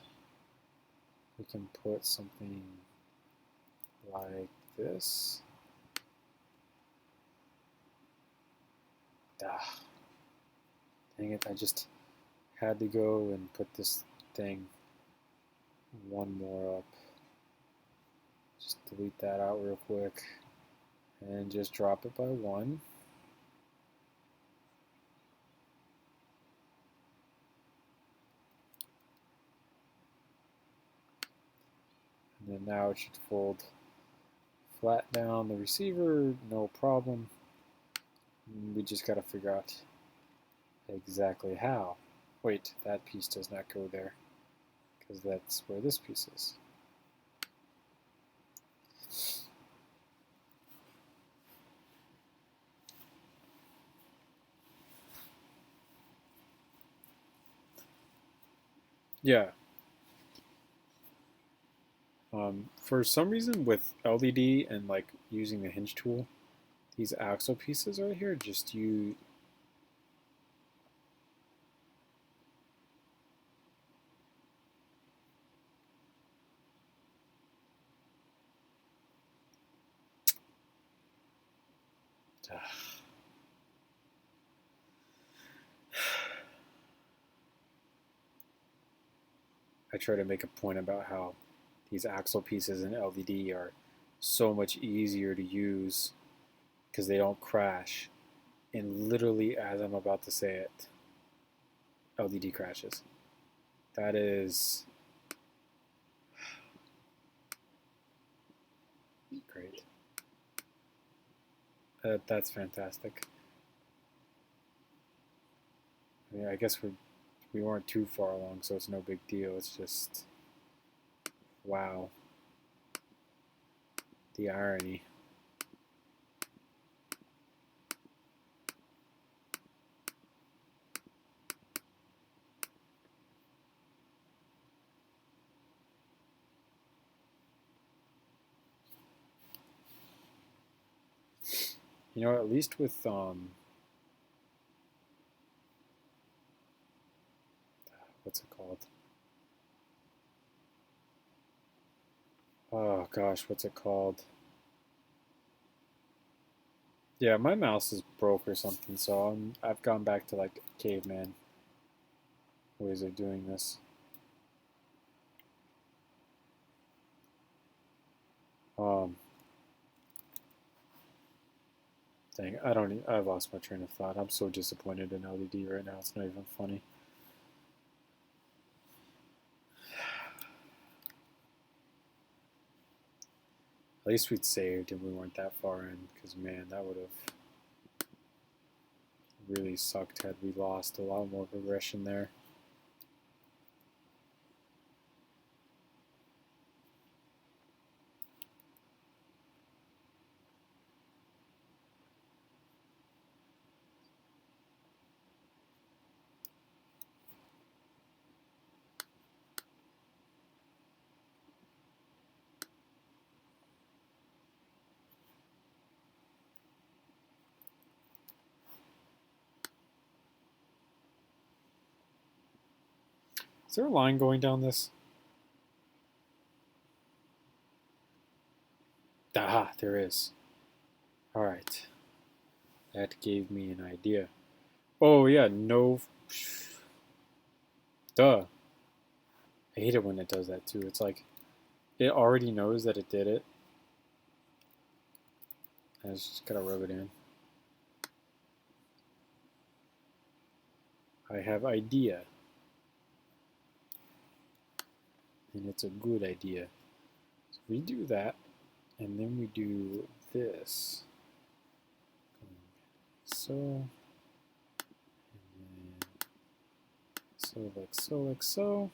we can put something like this. Ah, dang it, I just had to go and put this thing one more up. Just delete that out real quick and just drop it by 1. And then now it should fold flat down the receiver, no problem. We just got to figure out exactly how. Wait, that piece does not go there because that's where this piece is. Yeah. For some reason with LDD and like using the hinge tool, these axle pieces right here, just you I try to make a point about how these axle pieces in LDD are so much easier to use because they don't crash. And literally as I'm about to say it, LDD crashes. That is great. That's fantastic. I mean, I guess we weren't too far along, so it's no big deal. It's just, wow, the irony. You know, at least with what's it called? Oh gosh, what's it called? Yeah, my mouse is broke or something, so I've gone back to like caveman ways of doing this. Um, Dang, I lost my train of thought. I'm so disappointed in LED right now. It's not even funny. At least we'd saved and we weren't that far in, because man, that would have really sucked had we lost a lot more progression there. Is there a line going down this? Ah, there is. All right. That gave me an idea. Oh, yeah, no. Duh. I hate it when it does that too. It's like it already knows that it did it. I just gotta rub it in. I have idea. And it's a good idea. So we do that, and then we do this. So, and then so, like so, like so.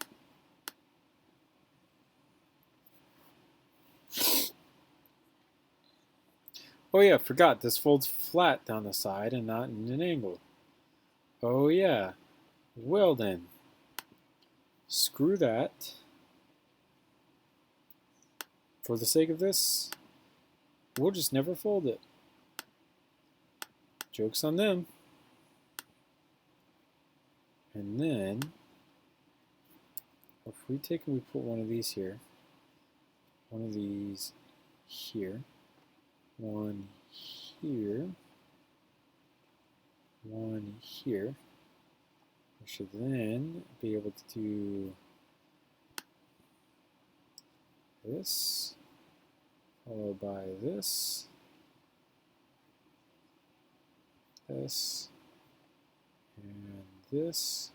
Oh yeah, forgot. This folds flat down the side and not in an angle. Oh yeah. Well then. Screw that. For the sake of this, we'll just never fold it. Joke's on them. And then, if we take and we put one of these here, one of these here, one here, one here, we should then be able to do this, followed by this, this, and this.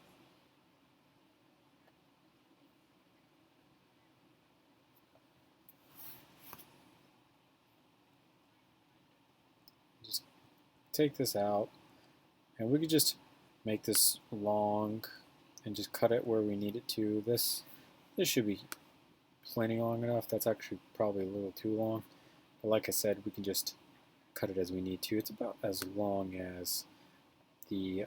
Just take this out, and we could just make this long and just cut it where we need it to. This should be plenty long enough. That's actually probably a little too long. But like I said, we can just cut it as we need to. It's about as long as the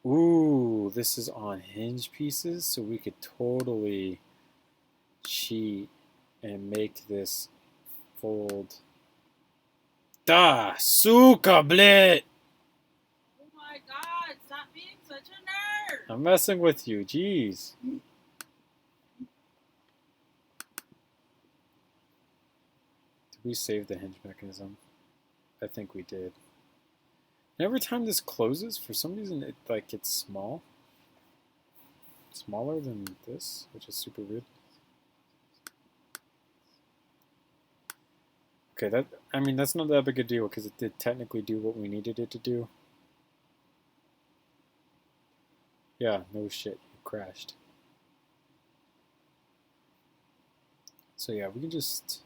ooh, this is on hinge pieces, so we could totally cheat and make this fold. Da suka blit. Oh my God! Stop being such a nerd. I'm messing with you, jeez. Did we save the hinge mechanism? I think we did. And every time this closes, for some reason, it like it's small. Smaller than this, which is super weird. Okay, I mean, that's not that big a deal because it did technically do what we needed it to do. Yeah, no shit, it crashed. So yeah, we can just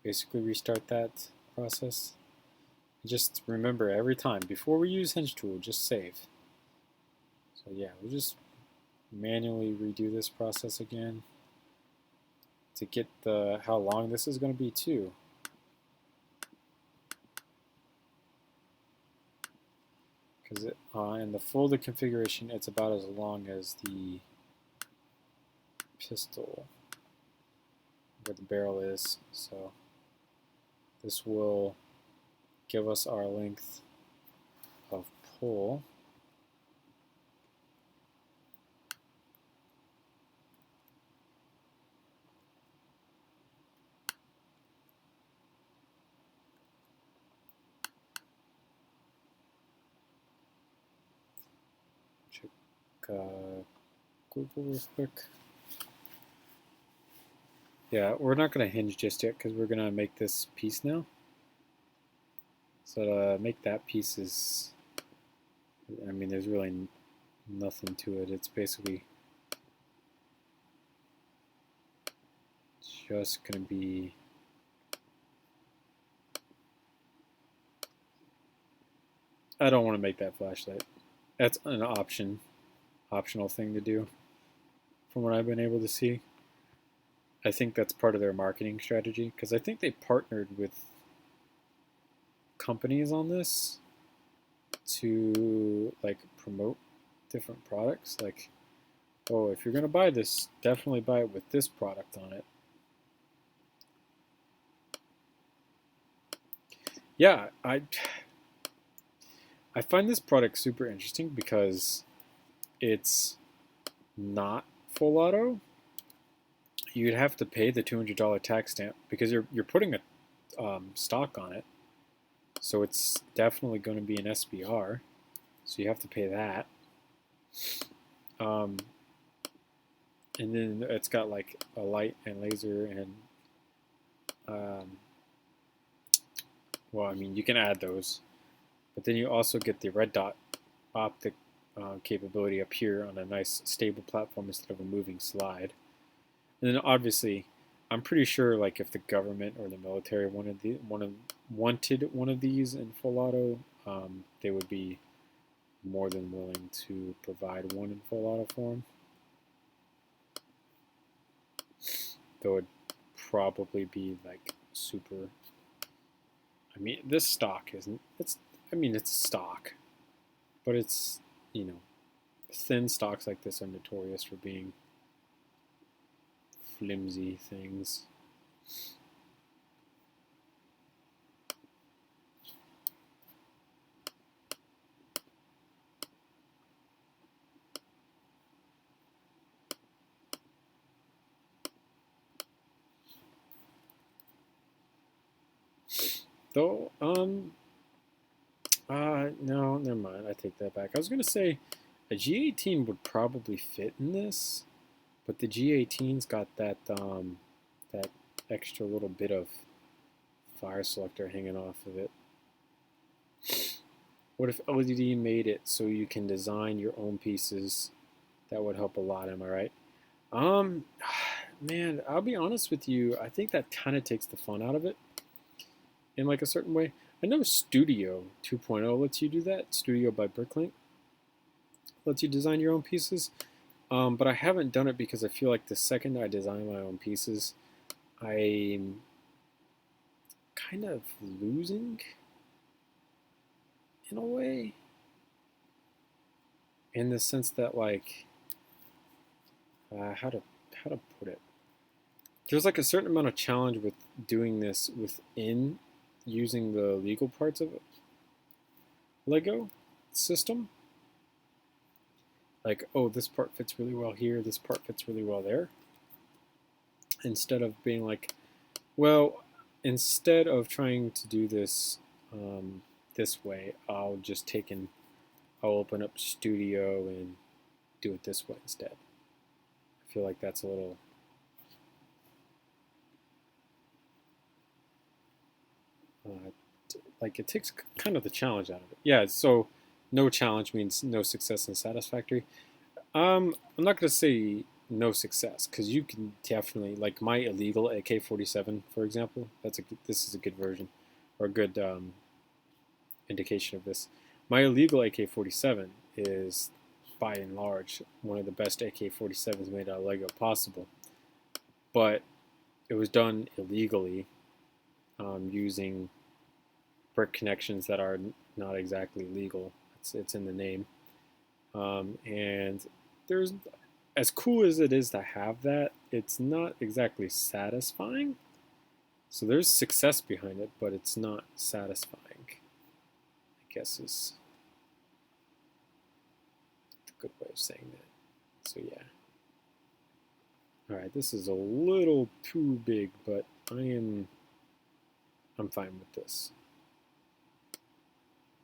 basically restart that process. Just remember every time, before we use hinge tool, just save. So yeah, we'll just manually redo this process again to get the how long this is going to be too. Because in the folded configuration, it's about as long as the pistol where the barrel is. So this will give us our length of pull. Check Google real quick. Yeah, we're not going to hinge just yet because we're going to make this piece now. So to make that piece is, I mean, there's really nothing to it. It's basically just going to be I don't want to make that flashlight. That's an optional thing to do from what I've been able to see. I think that's part of their marketing strategy because I think they partnered with companies on this to like promote different products. Like, oh, if you're going to buy this, definitely buy it with this product on it. Yeah, I find this product super interesting because it's not full auto. You'd have to pay the $200 tax stamp because you're putting a stock on it, so it's definitely going to be an SBR, so you have to pay that. And then it's got like a light and laser and well, I mean, you can add those, but then you also get the red dot optic capability up here on a nice stable platform instead of a moving slide. And then obviously, I'm pretty sure like if the government or the military wanted one of these in full auto, they would be more than willing to provide one in full auto form. Though it'd probably be like super. I mean, this stock isn't. It's stock, but it's, thin stocks like this are notorious for being flimsy things. Though, no, never mind. I take that back. I was gonna say a G18 would probably fit in this, but the G18's got that extra little bit of fire selector hanging off of it. What if LED made it so you can design your own pieces? That would help a lot, am I right? Man, I'll be honest with you. I think that kind of takes the fun out of it in like a certain way. I know Studio 2.0 lets you do that. Studio by Bricklink lets you design your own pieces. But I haven't done it because I feel like the second I design my own pieces, I'm kind of losing in a way. In the sense that, like, how to put it? There's like a certain amount of challenge with doing this within using the legal parts of Lego system. Like, oh, this part fits really well here, this part fits really well there. Instead of being like, well, instead of trying to do this this way, I'll open up Studio and do it this way instead. I feel like that's a little like it takes kind of the challenge out of it. Yeah, so no challenge means no success and satisfactory. I'm not gonna say no success because you can definitely, like my illegal AK-47, for example. This is a good version or a good indication of this. My illegal AK-47 is by and large one of the best AK-47s made out of Lego possible, but it was done illegally using brick connections that are not exactly legal. It's in the name, and there's, as cool as it is to have that, it's not exactly satisfying. So there's success behind it, but it's not satisfying, I guess is a good way of saying that. So yeah. All right, this is a little too big, but I'm fine with this,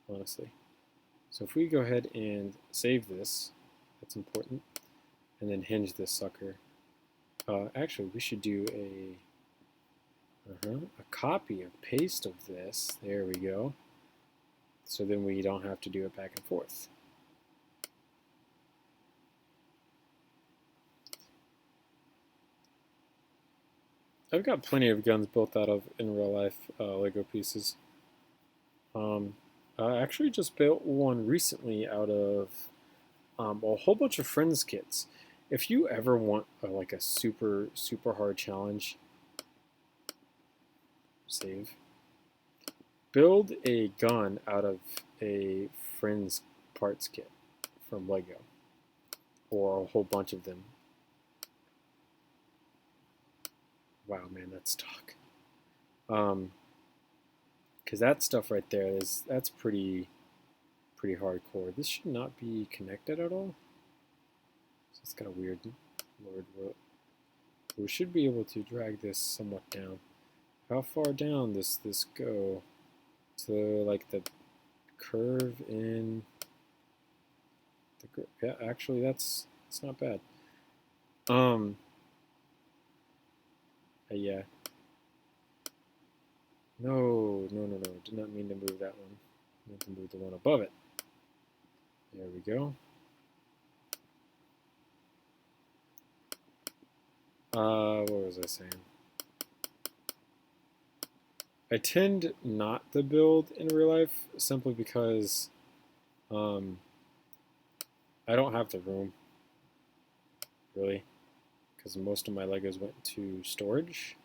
honestly. So if we go ahead and save this, that's important, and then hinge this sucker. Actually, we should do a copy and paste of this. There we go. So then we don't have to do it back and forth. I've got plenty of guns built out of in real life Lego pieces. I actually just built one recently out of a whole bunch of friends kits. If you ever want like a super hard challenge, save. Build a gun out of a friend's parts kit from Lego, or a whole bunch of them. Wow, man, that's stock. Because that stuff right there that's pretty hardcore. This should not be connected at all. So it's got a weird word. We should be able to drag this somewhat down. How far down does this go? To like the curve in the yeah, actually it's not bad. Yeah. No. Did not mean to move that one. I meant to move the one above it. There we go. What was I saying? I tend not to build in real life simply because I don't have the room, really, because most of my Legos went to storage.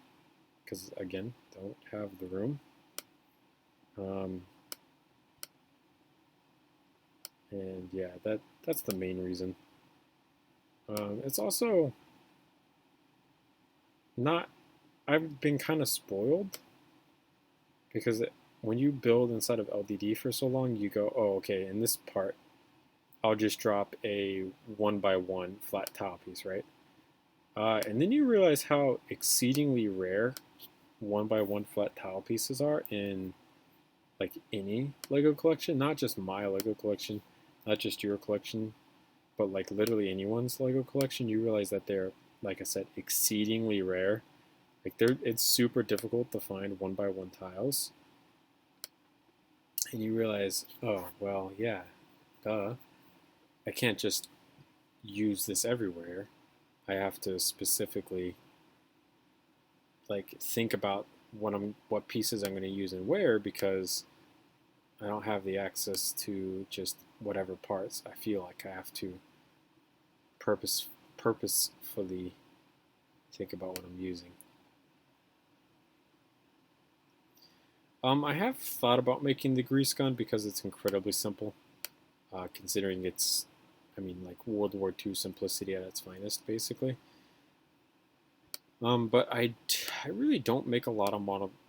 because again, don't have the room. And yeah, that's the main reason. It's also not, I've been kind of spoiled because when you build inside of LDD for so long, you go, oh, okay, in this part, I'll just drop a 1x1 flat tile piece, right? And then you realize how exceedingly rare 1x1 flat tile pieces are in like any Lego collection, not just my Lego collection, not just your collection, but like literally anyone's Lego collection. You realize that they're, like I said, exceedingly rare. Like it's super difficult to find 1x1 tiles. And you realize, oh, well, yeah, duh. I can't just use this everywhere. I have to specifically like think about what pieces I'm going to use and where, because I don't have the access to just whatever parts. I feel like I have to purposefully think about what I'm using. I have thought about making the grease gun because it's incredibly simple, considering it's, I mean, like World War II simplicity at its finest, basically. But I really don't make a lot of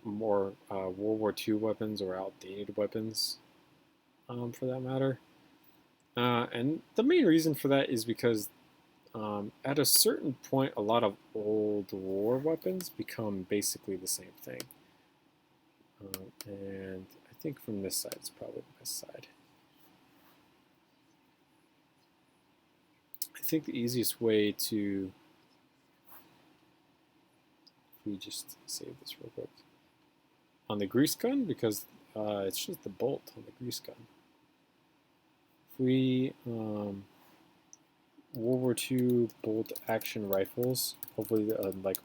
more World War II weapons or outdated weapons, for that matter. And the main reason for that is because at a certain point, a lot of old war weapons become basically the same thing. And I think from this side, it's probably the best side. I think the easiest way to, if we just save this real quick, on the grease gun, because it's just the bolt on the grease gun. If we World War II bolt action rifles, hopefully like.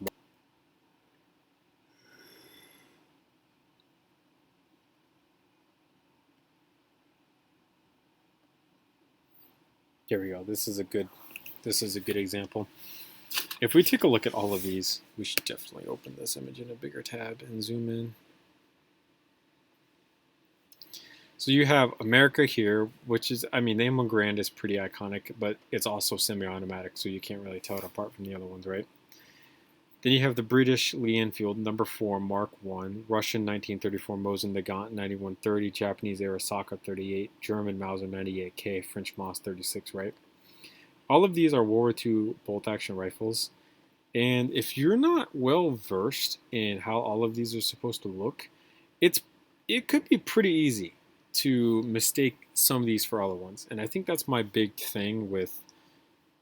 Here we go. This is a good example. If we take a look at all of these, we should definitely open this image in a bigger tab and zoom in. So you have America here, which is, I mean, the M1 Garand is pretty iconic, but it's also semi-automatic, so you can't really tell it apart from the other ones, right? Then you have the British Lee Enfield, number 4, Mark 1, Russian 1934 Mosin Nagant 9130, Japanese Arasaka 38, German Mauser 98K, French Moss 36, right? All of these are World War II bolt-action rifles, and if you're not well versed in how all of these are supposed to look, it could be pretty easy to mistake some of these for other ones. And I think that's my big thing with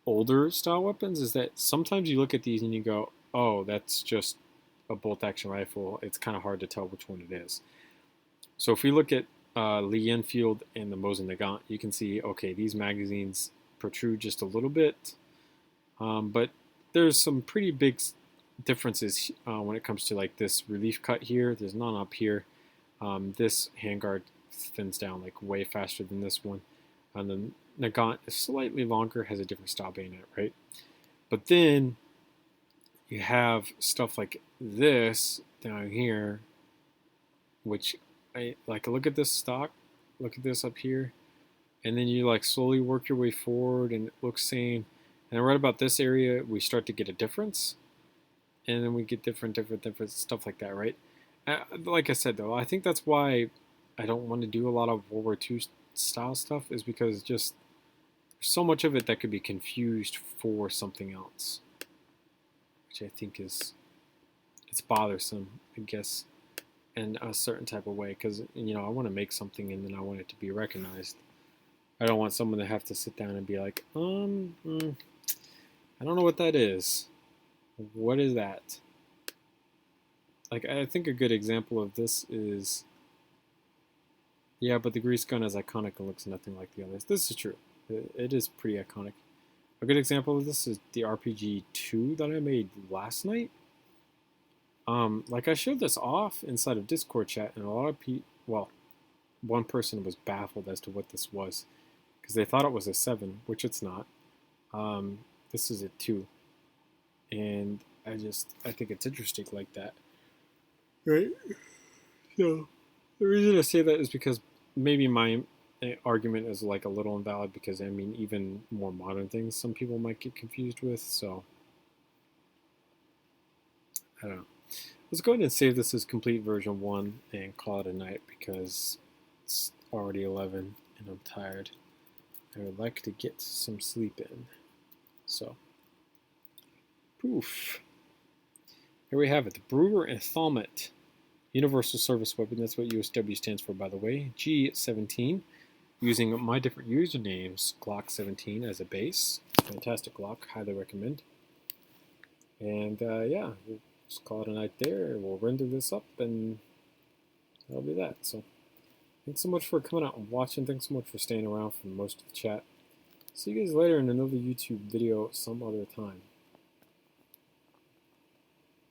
older style weapons, is that sometimes you look at these and you go, oh, that's just a bolt action rifle. It's kind of hard to tell which one it is. So if we look at Lee Enfield and the Mosin Nagant, you can see, okay, these magazines protrude just a little bit, but there's some pretty big differences when it comes to like this relief cut here. There's none up here. This handguard thins down like way faster than this one. And then Nagant is slightly longer, has a different style bayonet, right? But then you have stuff like this down here, which I like. Look at this stock, look at this up here, and then you like slowly work your way forward, and it looks same. And then right about this area, we start to get a difference, and then we get different stuff like that, right? Like I said though, I think that's why I don't want to do a lot of World War II style stuff, is because just there's so much of it that could be confused for something else, which I think it's bothersome, I guess, in a certain type of way, because I want to make something and then I want it to be recognized. I don't want someone to have to sit down and be like, I don't know what that is. What is that? Like, I think a good example of this is, yeah, but the grease gun is iconic and looks nothing like the others. This is true. It is pretty iconic. A good example of this is the RPG 2 that I made last night. Like I showed this off inside of Discord chat, and a lot of people, well, one person was baffled as to what this was, because they thought it was a 7, which it's not. This is a 2. And I think it's interesting like that. Right? So the reason I say that is because maybe my argument is like a little invalid because I mean even more modern things some people might get confused with. So I don't know. Let's go ahead and save this as complete version 1 and call it a night because it's already 11 and I'm tired. I would like to get some sleep in. So, poof. Here we have it, the Brewer and Thalmut Universal Service Weapon. That's what USW stands for, by the way. G17, using my different usernames, Glock-17 as a base. Fantastic Glock, highly recommend. And yeah, we'll just call it a night there. We'll render this up, and that'll be that. So, thanks so much for coming out and watching. Thanks so much for staying around for most of the chat. See you guys later in another YouTube video some other time.